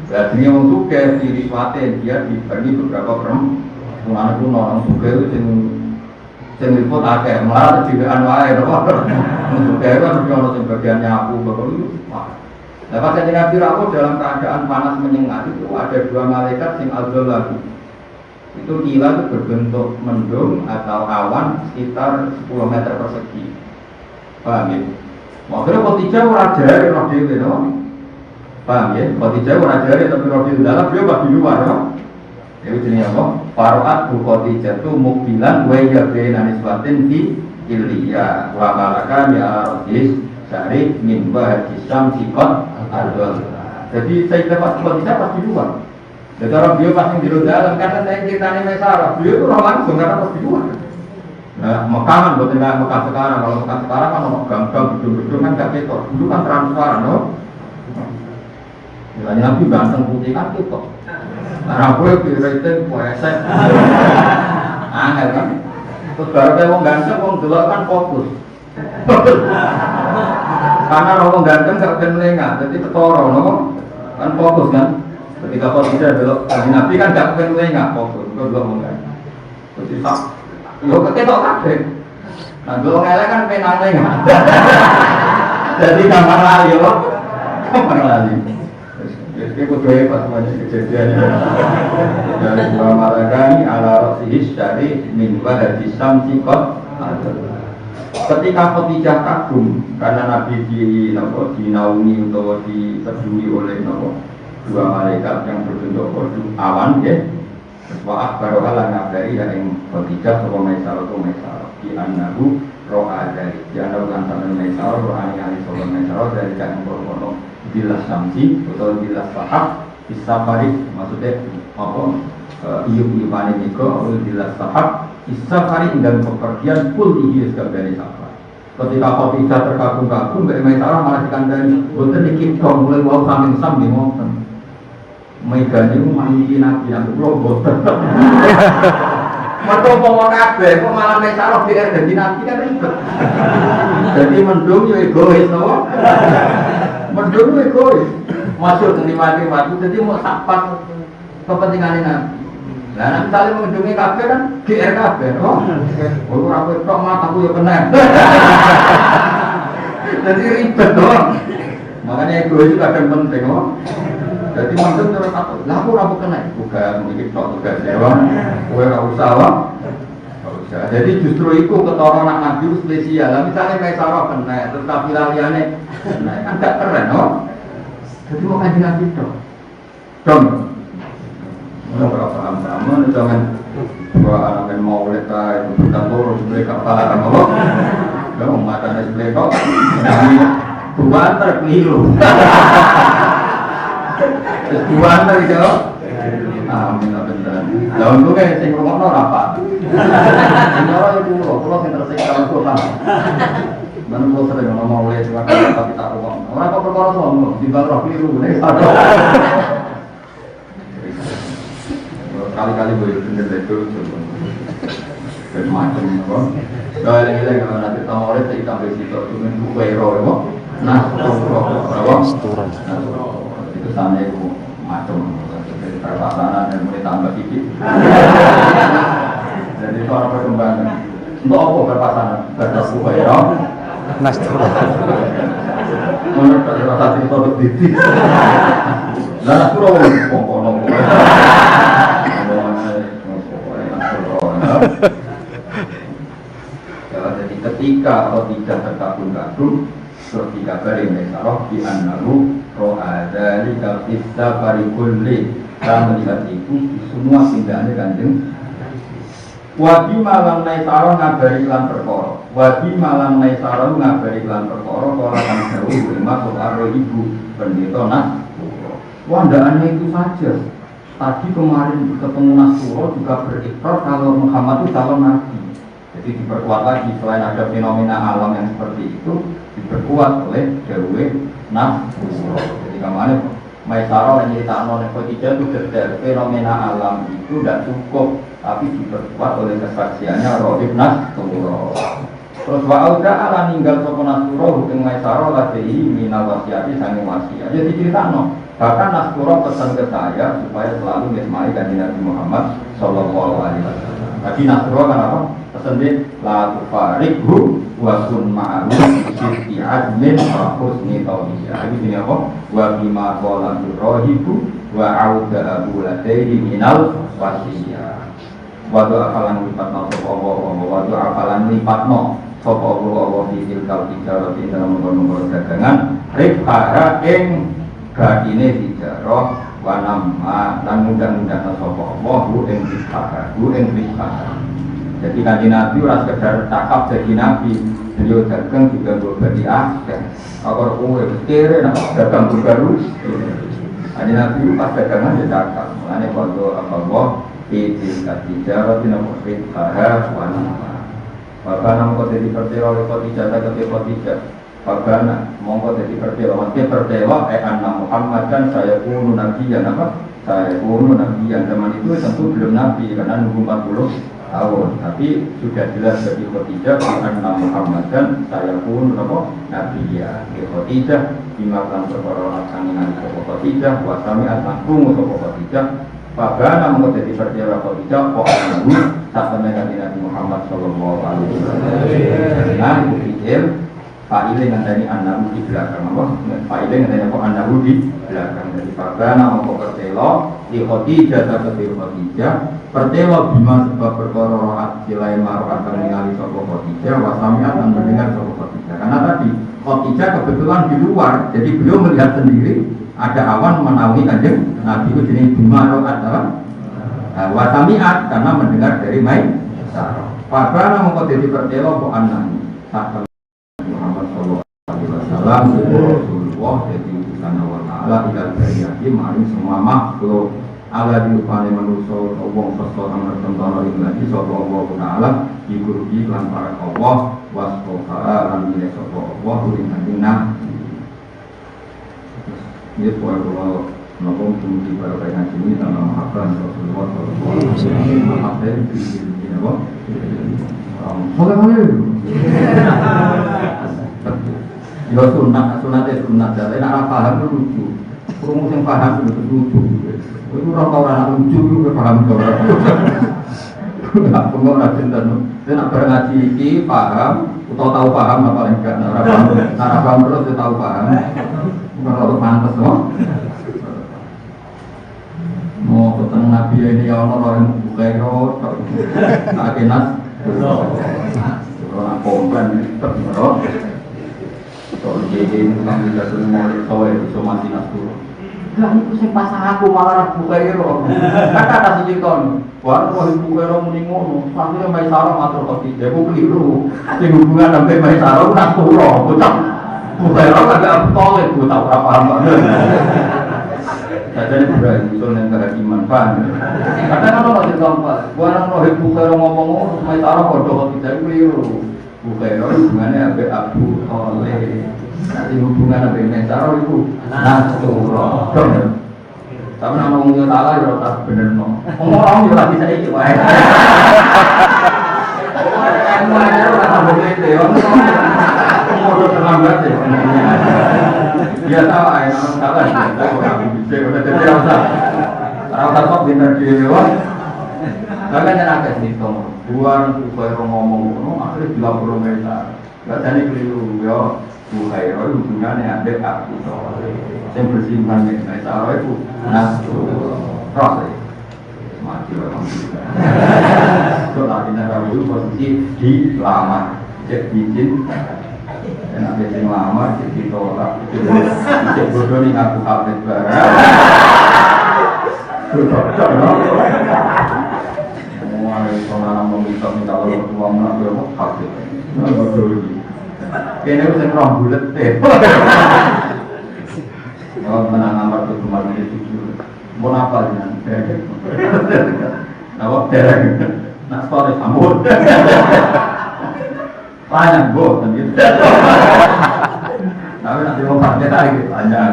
Jadi yang suka di Riswatin dia dibagi beberapa perempuan itu orang suka itu yang liput agak malah kejugaan wae orang suka itu kan orang bagian nyapu bapak itu. Nah pas jadi Nabi Rasul dalam keadaan panas menyengat itu ada dua malaikat sing al-Zallah. Itu gila itu berbentuk mendung atau awan sekitar 10 meter persegi. Paham ya? Makanya Khadijah ora jare roh dhewe to. Paham ya? Khadijah ora jare tapi roh dhewe dalam beliau bagi luar to. Itu jenenge apa? Faruat bu Khadijah tu mukbilan wa ya baina nisbatin fi illiya wa malakan ya radis syarif min bahdi syamsiqat al-dal. Jadi saya dapat Khadijah pas di luar. Jadi orang beliau pas di dalam karena saya ceritanya Maisarah, beliau itu langsung karena pas di luar. Nah, Mekah kan buat enggak Mekah sekarang. Kalau Mekah sekarang kan mau gang-gang gedung-gedung kan gak ketok. Dulu kan transparan, no. Nilai Nabi ganteng putih kan ketok. Nah, aku lebih rating puasa. Angel kan. Terus baru kayak mau ganteng, mau gelap kan fokus. Karena orang ganteng gak bisa melengah, jadi ketoro, no. Kan fokus kan. Ketika kalau tidak belok, Nabi kan gak bisa melengah, fokus. Itu belum enggak. Jadi tak. Yo ketok kabeh. Nah, golong elek kan penane kan. Jadi gampang lali yo. Gampang lali. Wis iki kudu pas kejadian. Dari dua malaikat ala rasihi dari minggu dari samsiqat. Ketika Khadijah kagum karena Nabi dinaungi atau dipeduli oleh dua malaikat yang berbentuk awan ya. Wa akbaru ala ngabari yang Khadijah sama Maisarah itu Maisarah di annahu ro'a dari di annahu antara Maisarah ro'a yang sama Maisarah dari jangan berkono bilas samsi atau bilas sahab isafari maksudnya apa iup-iupani niko atau bilas sahab isafari dan pepergian pun dihias dari safar ketika Khadijah terkagum-kagum dari Maisarah malah dikandani boten dikit kau mulai wau samping di mountain Megane itu mandi nabi yang belum boten. Mereka ngomong kabeh, kok malah Maisarah biar jadi nabi kan ribet. Jadi mendung yo egois no. Mendung yo egois. Masuk ke lima-lima itu jadi mau sapat kepentingan Nabi. Nah, nanti misalnya mengunjungi kafe kan GR kafe, oh aku tok mataku ya kena. Jadi ribet dong. Makanya egois itu kadang penting, oh. Jadi mendung terus takut. Lah aku kena, bukan mungkin tok tugas dewa. Kowe ora usah wae. Jadi justru itu ketara anak Nabi spesial. Lah misalnya kayak Sarah kena, terus kafilah liyane kena, kan gak keren, oh. Jadi mau kaji Nabi tok. Dong. Ora paham-paham jangan gua anak mau leta itu sudah turun mereka kepala kan Allah. Kalau mata display kok. Dua terkeliru. Dua antar itu. Amin benar. Lah untuk kayak sing ngomongno ora apa. Ora itu kula sing tersiksa kok paham. Mana kok sering ngomong oleh cuma tapi tak ngomong. Ora kok perkara sono di bawah keliru nek sadar. Kali-kali boleh bener itu macam apa? Kalau yang kalau nanti tamu oleh saya tambah situ tu kan buku hero apa? Nah, apa? Itu sana itu macam seperti perpasangan dan mulai tambah sedikit. Jadi soal perkembangan. Untuk apa perpasangan? Kerja buku hero. Nastura. Menurut saya saat itu produk diti. Lah Nastura pokok-pokok. Jadi ketika Khadijah terkagum-kagum terus dikabari Maisarah di annahu ro'adali kafisa parikulli dan melihat itu di semua tindakannya Kanjeng Wabi malam Maisarah ngabari iklan perkara Wabi malam Maisarah ngabari iklan perkara kalau kan jauh lima soal ibu pendeta wandaannya itu saja. Tadi kemarin ketemu Nasrullah juga berikrar kalau Muhammad itu calon nabi. Jadi diperkuat lagi selain ada fenomena alam yang seperti itu diperkuat oleh Dewi Nasrullah. Jadi kemarin Maisarah yang cerita oleh Khadijah itu dari fenomena alam itu tidak cukup, tapi diperkuat oleh kesaksiannya Rasul Nasrullah. Terus wa'auda ala ninggal sopo Nasrullah hukum Maisarah latihi minal wasiati sangi wasiat. Jadi cerita bahkan Nasrullah pesan ke saya supaya selalu ngismai kanjeng Nabi Muhammad sallallahu alaihi wasallam. Tadi Nasrullah kan apa? Pesan dia la tufarikhu wa sun ma'ahu sirti admin wa husni tawbiyah. Ini apa? Wa bima qala rahibu wa auda abu ladaihi minal wasiyah. Wa doa falan lipatno sapa Allah wa doa falan lipatno sapa Allah di tilkal tijarah di dalam mengkono dagangan rifara ing gadine dijarah wa nama lan mudah-mudahan sapa Allah ing rifara. Jadi kanjeng Nabi ora sekedar cakap jadi nabi, beliau dagang juga berbagi akeh. Kalau kowe kere nak dagang baru, kanjeng Nabi pas dagangan ya cakap. Mulane waktu Allah di tijarah di nama rifara wa nama. Bagaimana mengkau jadi percaya oleh Khadijah dan Khadijah. Bagaimana mengkau jadi percaya maksudnya percaya anna Muhammad dan saya pun nabiyan apa? Saya pun nabiyan. Zaman itu tentu belum nabi karena nunggu 40 tahun. Tapi sudah jelas bagi Khadijah anna Muhammad dan saya pun apa? Nabiyan. Khadijah dimakan perkara laksanan Khadijah wasami atlakum untuk Khadijah. Bagaimana mengkau jadi percaya oleh Khadijah kok sampai Nabi Muhammad sallallahu alaihi wasallam. Nah, itu pikir Pak Ile ngandani anak di belakang apa? Pak Ile ngandani apa anak di belakang. Jadi bagaimana mau pertelo di Khadijah atau di Khadijah pertelo bima sebab perkara rohat silai maroh akan mengali sapa Khadijah wasami akan mendengar sapa Khadijah. Karena tadi Khadijah kebetulan di luar, jadi beliau melihat sendiri ada awan menaungi kanjeng Nabi itu jenis bima rohat apa? Wasamiat karena mendengar dari Maisarah. Bagaimana mau jadi percaya kok anak Muhammad Sallallahu Alaihi Wasallam Rasulullah jadi utusan Allah Taala tidak terjadi maring semua makhluk ala diupane manusia wong seseorang tertentu lagi sapa Allah Taala dikurubi lan para Allah waspoka lan milik sapa Allah ing kanjeng Nabi. Ini kalau Namun kemudian pada kain ini tanah mahakan Rasulullah SAW mahakan di sini apa? Bagaimana itu? Ya sunatnya sunat, jadi nak paham itu lucu. Kamu yang paham itu lucu. Itu orang lucu itu paham orang. Nak pengorang cinta tu, dia nak berngaji ini paham, atau tahu paham apa enggak? Nak paham terus dia tahu paham. Bukan kalau pantas loh. Mau ketemu Nabi ini ya Allah orang bukairo, nak kenas, orang komplain terus. Kalau jadi kami tidak semua tahu itu cuma sinas dulu. Lah itu sing pasang aku malah bukairo. Kata ada silikon. Wah, kalau bukairo muni ngono, sampai mai sarong matur kopi. Ya aku keliru. Sing hubungan sampai mai sarong nak pulo, bocah. Bukairo agak tolek, aku tahu apa banget. Jadi berarti usul yang kehakiman pan. Kadang kalau masih gampang, bukan orang bukairo ngomong mai sarong bodoh kopi. Saya keliru. Bukairo hubungannya sampai Abu Tolek. Nanti hubungan apa yang cara itu Nasrullah. Tapi nama ngomongnya salah ya tak bener no. Ngomong juga bisa ikut wae. Semuanya udah sambung itu ya. Ngomong terlambat ya. Dia tahu aja nama salah. Tahu aku bisa udah jadi rasa. Rasa kok bener dia. Bahkan yang agak hitung. Bukan supaya ngomong akhirnya 30 meter. Gak jadi keliru ya. Bukairo hubungannya ada Abu Tolek yang bersimpan dengan Saro itu Nasrullah proses mati orang juga itu lagi Nabi posisi dilamar cek izin dan ada yang lama cek ditolak cek bodoh nih aku hafid barang itu cocok semua orang meminta orang tua mengambil hafid bodoh ini kayaknya bisa kerang bulet deh. Kalau menang amar tuh cuma ini tujuh. Mau apa dengan derek? Nawak derek. Nak story sambut. Banyak go, kan gitu. Tapi nanti mau pakai lagi banyak.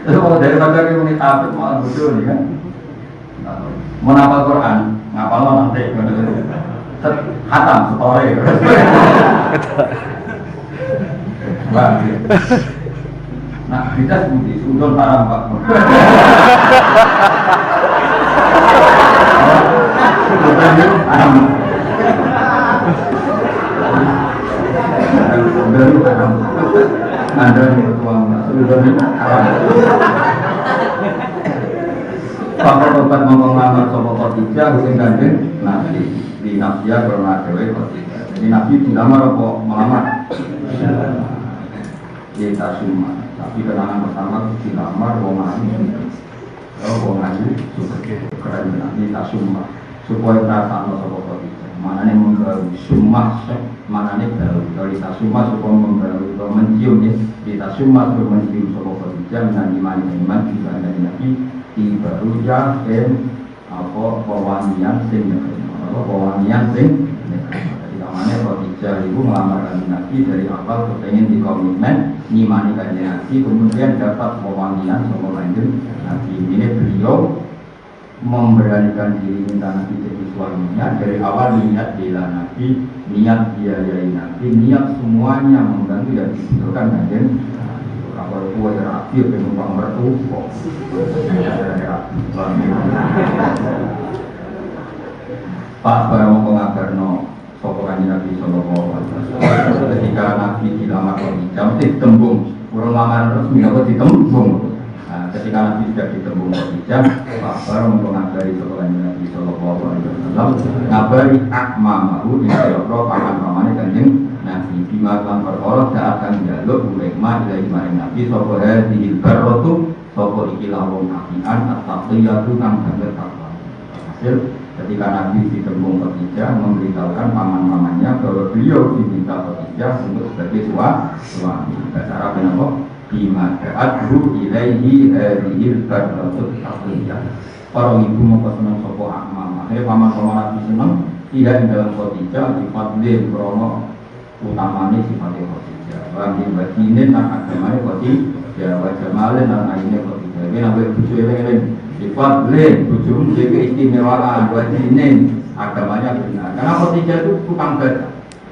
Terus kalau dari baca ini tablet malah bodoh nih kan. Mau hafal Quran, ngapal lo nanti. Hatam, story. Bang, nah kita sebuti sudon haram pak. Haram. Haram. Ada yang tuang, sudon haram. Pakar obat ngomong lamar sopo kotija, hukum gandeng, nanti. Di nafsia karena dewe kotija. Jadi nabi dilamar apa melamar? Kita semua. Tapi kenangan pertama dilamar wong ayu. Wong ayu keren nabi kita semua. Supaya perasaan sapa kotija. Manane membaru sumah, manane baru. Kalau kita semua supaya membaru atau mencium ya. Kita semua supaya mencium sapa kotija dengan iman juga dari nabi baru ya apa pewangian sing pewangian sing jadi namanya Khadijah ibu melamar Nabi dari awal kepengen di komitmen nyimani kanjeng Nabi kemudian dapat pewangian sama kanjeng Nabi ini beliau memberanikan diri minta Nabi jadi suaminya dari awal niat bela Nabi niat biayai Nabi niat semuanya membantu dan dibutuhkan kanjeng kalau tua terakhir penumpang bertumpuk Pak Barang pengabarno sopo kanjeng Nabi sallallahu alaihi wasallam ketika Nabi dilamar Khadijah mesti ditembung urung lamaran resmi apa ditembung ketika Nabi sudah ditembung Khadijah Pak Barang mengabari sopo kanjeng Nabi sallallahu alaihi wasallam ngabari akmamahu ing sayara paman-pamane kanjeng Nabi dimakan perkara saat kang njaluk ulama ilahi maring Nabi sapa hadhil barratu sapa iki lawong apian at-taqiyatu kang banget takwa hasil ketika Nabi ditembung Khadijah memberitahukan paman-pamannya bahwa beliau diminta Khadijah untuk sebagai suami. Bahasa Arab apa? Bimada'adhu ilaihi hadhil barratu at-taqiyah. Para ibu mau seneng sapa akmam. Akhirnya paman-paman Nabi seneng tidak di dalam Khadijah difadlil krono utamanya sifatnya Khadijah. Bagi batinin dan agamanya Khadijah, wajamalin dan lainnya Khadijah. Ini namanya buju eleng-eleng. Difadlin, buju jadi keistimewaan, batinin agamanya benar. Karena Khadijah itu tukang baca.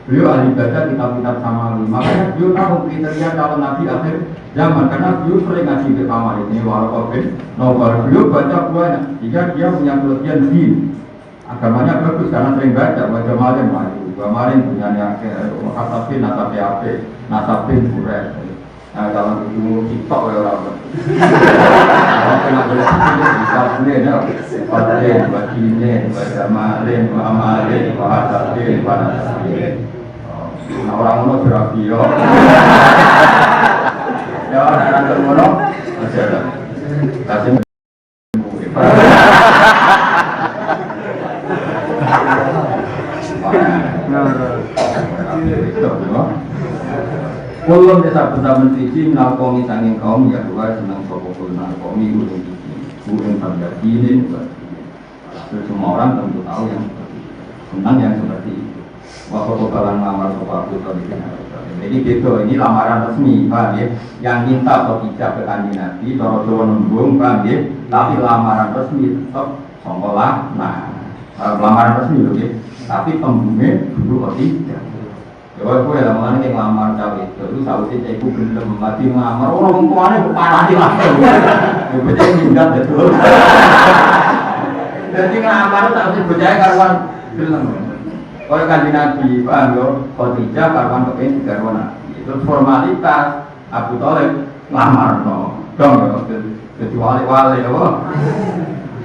Beliau ahli baca kitab-kitab Samawi. Makanya beliau tahu kriteria calon nabi akhir zaman karena beliau sering ngaji ke kamar ini walau novel. Beliau baca banyak. Jika dia punya kelebihan din, agamanya bagus karena sering baca. Baca malam maju. Kemarin punya nasabin, nasabin AP, nasabin Quraisy. Nah kalau itu TikTok ya orang. Kalau kena boleh bisa boleh ya. Paten, bagine, baca malam, amalin, nasabin, nasabin. Nah orang ngono berapi yo. Ya orang ngono masih ada. Kasih Kulon desa benda mencuci menalkomi sanging kaum ya dua senang sopokul menalkomi gulung gigi gulung pada gini. Semua orang tentu tahu yang seperti itu. Senang yang seperti itu. Waktu kalang lamar sopaku tadi. Jadi gitu, ini lamaran resmi, paham ya? Yang minta atau tidak ke kanjeng Nabi, cara Jawa nembung, paham ya? Tapi lamaran resmi tetap songkolah. Nah, lamaran resmi loh ya. Tapi pembungnya dulu atau tidak. Ya, aku ya lamaran yang lamar cawe itu sausnya caiku belum mati ngelamar. Orang tuanya parah lah. Ya bocah hingga betul. Jadi ngelamar sausnya bocahnya karuan belum. Kalau kanjeng Nabi, paham yo, Khadijah karuan kepengen garwa Nabi. Itu formalitas Abu Thalib lamar no. Dong yo, kecuali wali yo.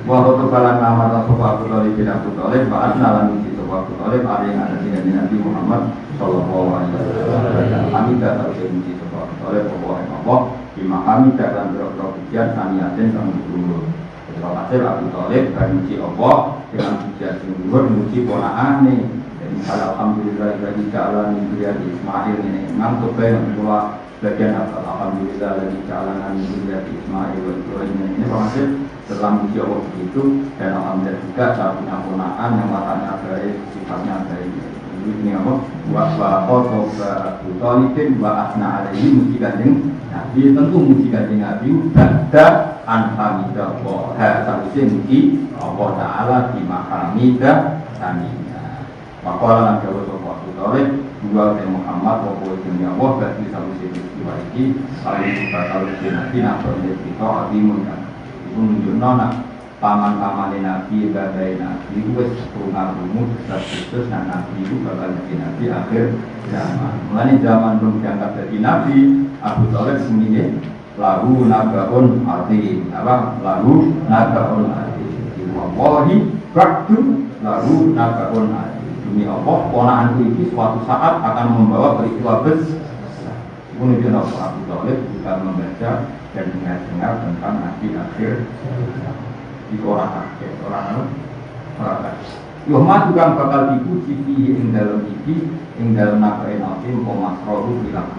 Waktu kalan lamar langsung Abu Thalib bin Abu Thalib, bahas nalan di situ Abu Thalib ada yang ada di Nabi Muhammad Sallallahu Alaihi Wasallam. Kami datang ke di situ Abu Thalib, pokoknya Allah, bima kami datang berdoa ujian kami yakin kami dulu. Kalau hasil Abu Thalib dan uji Allah dengan ujian sungguh, uji ponaan nih. Alhamdulillah dari jalan Nabi Ismail ini ngantuk yang kedua bagian apa Alhamdulillah dari jalan Nabi Ismail ini maksud setelah uji Allah begitu dan alhamdulillah juga saat punya ponaan yang matanya baik sifatnya baik ini apa buat foto Abu Thalibin buat asna alaihi muji kanjeng Nabi tentu muji kanjeng Nabi bada anhamidah Allah harusnya muji Allah Ta'ala di mahamidah kami. Maka Nabi Allah Abu Thalib dua dari Muhammad bahwa demi Allah bagi satu peristiwa ini lalu kita tahu Nabi Nabi kita adimun kan itu menunjukkan paman-paman Nabi badai Nabi itu pengaruhmu khusus dan Nabi itu bakal jadi Nabi akhir zaman. Mulai zaman belum diangkat jadi Nabi Abu Thalib semuanya lalu nagaun arti apa lalu nagaun arti wallahi waktu lalu nagaun arti. Demi Allah, ponaanku ini suatu saat akan membawa peristiwa besar. Kemudian Abu Thalib juga membaca dan dengar tentang Nabi akhir di orang Yoma juga bakal dipuji ing dalam iki, ing dalam nakai Nabi Muhammad bilang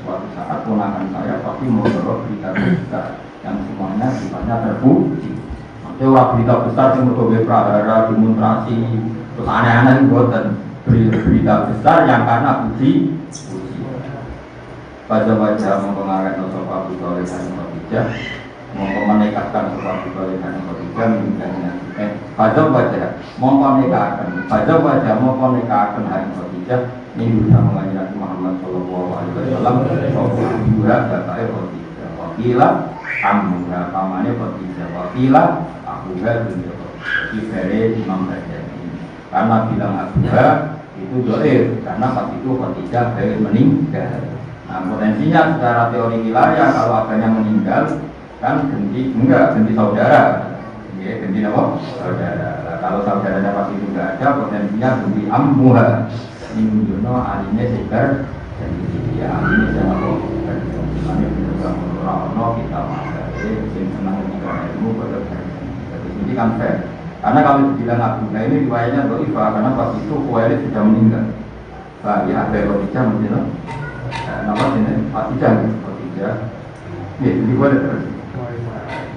suatu saat ponakan saya pasti membawa berita besar yang semuanya sifatnya terpuji. Maksudnya orang berita besar yang berbagai prahara, demonstrasi terus aneh-aneh buatan berita besar yang karena puji baca-baca mempengaruhi Rasul Abu Thalib dan Khadijah menekatkan Rasul Abu Thalib dan Khadijah baca-baca mempenekatkan hari Khadijah ini bisa mengaji Nabi Muhammad Sallallahu Alaihi Wasallam dua batai Khadijah wakilah ammuha pamannya Khadijah wakilah akuha dunia Khadijah Imam Ghazali karena bilang Abuha itu doir karena pas itu Khadijah baik meninggal. Nah potensinya secara teori wilayah kalau agaknya meninggal kan ganti saudara, ya ganti apa? Saudara. Nah, kalau saudaranya pas itu tidak ada potensinya ganti ammuha. Ini menunjukkan alinya segar dan ya alinya jangan apa? Kami juga menurut kita makan, yang senang meninggal ilmu pada jadi ini kan fair. Karena kalau dibilang Abu, nah ini riwayatnya do'ifah karena pas itu Khuwailid sudah meninggal. Pak ya ada Khadijah mungkin nama sini Khadijah. Nih, ini boleh terus.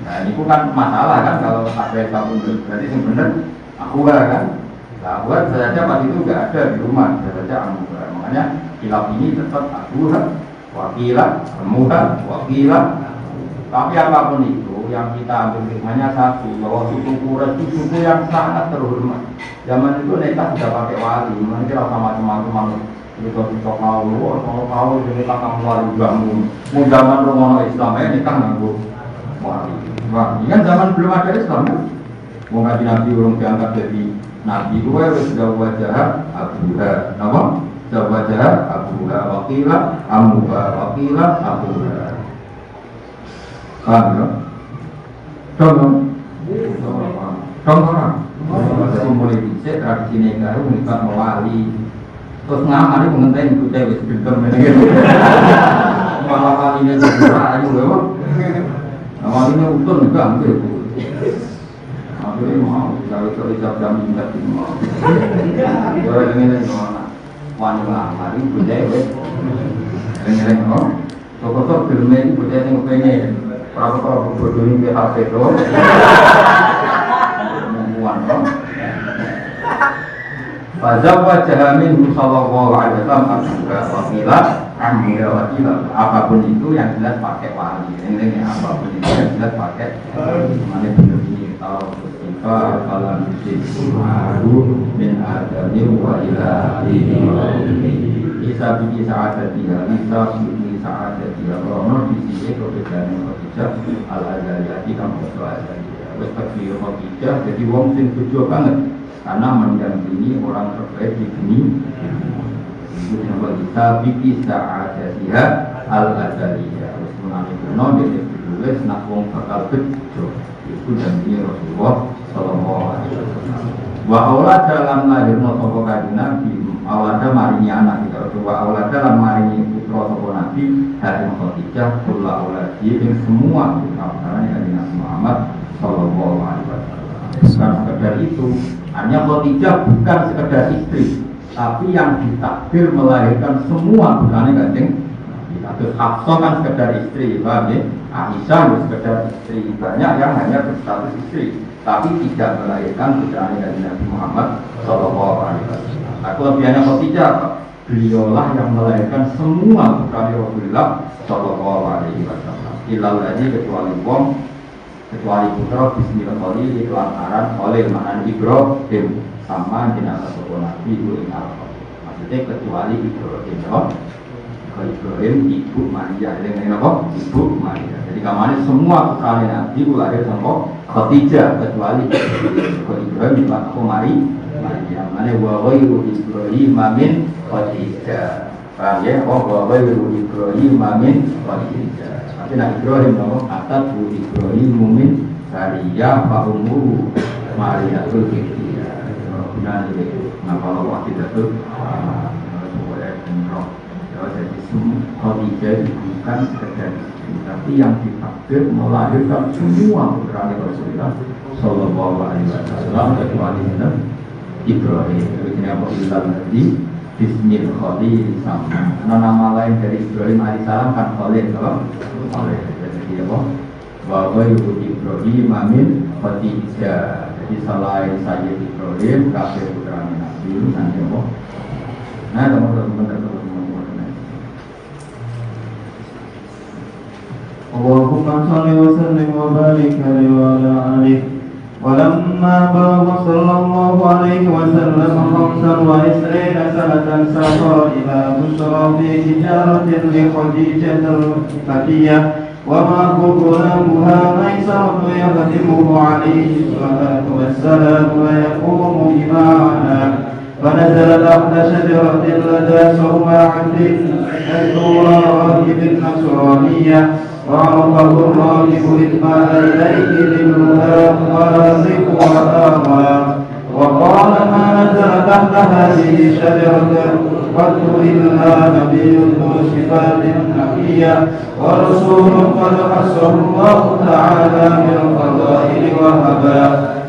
Nah ini kan masalah kan kalau ada yang berarti yang benar aku kan. Nah aku saja pas itu nggak ada di rumah, saja Abu. Makanya kilap ini tetap Abu, wakilah, Muha, wakilah. Tapi apapun itu yang kita ambil hikmahnya satu, bahwa suku Quraisy itu suku yang sangat terhormat. Zaman itu mereka sudah pakai wali, mereka sama teman-teman itu kau jadi kakak wali bangun. Mau zaman Romawi Islam ini kan nggak wali. Wah, ini kan zaman belum ada Islam kan? Mau ngaji Nabi orang diangkat jadi Nabi, gue sudah wajah Abuha, nama? Sudah wajah Abuha, wakilah Amuha, wakilah Abuha. Paham ya? Contoh jadi mulai dicek tradisi negara mengikat mewali terus ngamar itu mengenai ikut cewek sebelum ini malah walinya juga ayo lewat walinya utun juga hampir itu hampir mau kalau itu ijab jam minta mau orang ini mana wani ngamar itu cewek ini toko-toko film ini budaya yang pengen kalau bodoh ini HP doang, muan dong. Fazab wajah min sallallahu alaihi wasallam wakilah, amira wakilah. Apapun itu yang jelas pakai wali. Ini apapun itu yang jelas pakai. Mana benar ini tahu kita kalau disebut min adami wa ilahi. Bisa bikin saat dia, bisa bikin saat dia. Kalau di sini perbedaan Khadijah al-Azaliyah kamu al-Azaliyah. Wes Khadijah jadi wong sing tujuh banget karena mendampingi orang terbaik di dunia. Itu nama bisa bikin saat dia al-Azaliyah. Wes mengenai benar dia ditulis nak wong bakal tujuh. Itu janji Rasulullah Sallallahu Alaihi Wasallam. Wa Allah dalam lahirnya sopo kaji Nabi, Allah ada marini anak kita. Wa Allah dalam marini putra sopo Nabi dari Khadijah, Kullah Uladi, yang semua putra putranya kaji Nabi Muhammad Sallallahu Alaihi Wasallam. Bukan sekedar itu, hanya Khadijah bukan sekedar istri, tapi yang ditakdir melahirkan semua putranya kaji. Terus Hafsah kan sekedar istri, paham ya? Aisyah itu sekedar istri, banyak yang hanya berstatus istri, tapi tidak melahirkan putranya dari Nabi Muhammad Sallallahu Alaihi Wasallam. Aku lebihannya Khadijah, beliaulah yang melahirkan semua putranya Rasulullah Sallallahu Alaihi Wasallam. Ilal lagi kecuali putra Bismillahirrahmanirrahim dikelantaran oleh Manan Ibrahim sama jenazah sopo Nabi itu maksudnya kecuali Ibrahim. Ibrahim, Ibu Maria, yang apa? Ibu Maria. Jadi kemarin semua putra Nabi itu lahir sama Khadijah kecuali Ibrahim itu aku Maria. Mana wahyu Ibrahim min Khadijah. Paham ya? Oh wahyu Ibrahim min Khadijah. Tapi nak Ibrahim nama kata bu Ibrahim min Maria Pak Umur Maria itu dia. Benar itu. Nah kalau waktu itu jadi Khadijah itu bukan sekedar istri, tapi yang ditakdir melahirkan semua putra Rasulullah Sallallahu Alaihi Wasallam kecuali Ibrahim. Ini apa Ibrahim tadi? Bismil Khalil sama. Nama lain dari Ibrahim alaihissalam kan Khalil, Khalil. Jadi apa? Bahwa Ibrahim amin Khadijah. Jadi selain saya Ibrahim, kafir putra Nabi nanti apa? Nah teman-teman. اللهم صل وسلم وبارك عليه وعلى آله ولما بلغ صلى الله عليه وسلم 25 سنة سافر إلى بصرى في تجارة لخديجة المكية ومعه غلامها ميسرة يخدمه عليه الصلاة والسلام ويقوم بمعنا فنزلت تحت شجرة لدى صومعة الدورة راهب النصرانية وعرفه الراهب إدماء إليه للهام ورازق وآوى وقال ما نزل تحت هذه الشجرة قد إلا نبي ذو صفات نقية ورسول قد خصه الله تعالى بالفضائل وهبا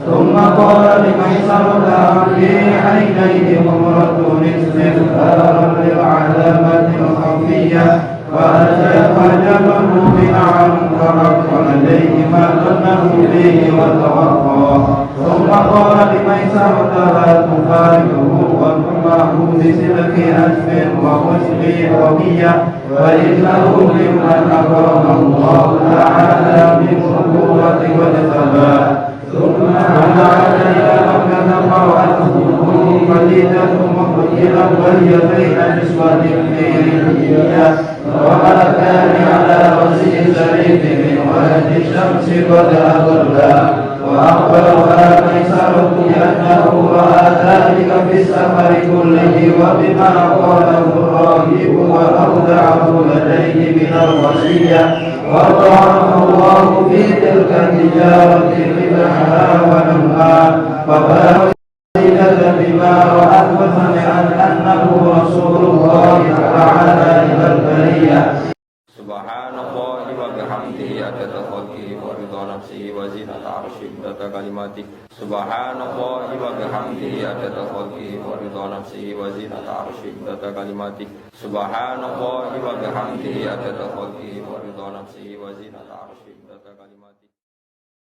ثم قال لميسرة في عينيه مرة استغفارا للعلامة الخفية فأجابه بنعم فرق لديه ما ظنه فيه وتوقى ثم قال لميسرة لا تفارقه وكن سماه بسلك أنف وحسن روية وإنه ممن أكرمه الله تعالى بالنبوة والثبات ثم عاد إلى مكة فرأته خديجة مقبلا وهي بين نسوة حيرية وهاتان على وجه شريف من ولد الشمس قد أضلا وأخبرها ميسرة أنه رأى ذلك في السفر كله وبما قاله الراهب وأودعه لديه من الوصية وطعمه الله في تلك التجارة ربحها ونمها فبلغ بما رأت وسمعت أنه رسول الله تعالى إلى البرية سبحان الله وبحمده عدد خلقه ورضا نفسه وزنة عرشه ومداد كلماته سبحان الله وبحمده عدد خلقه ورضا نفسه وزنة عرشه ومداد كلماته سبحان الله وبحمده عدد خلقه ورضا نفسه وزنة عرشه ومداد كلماته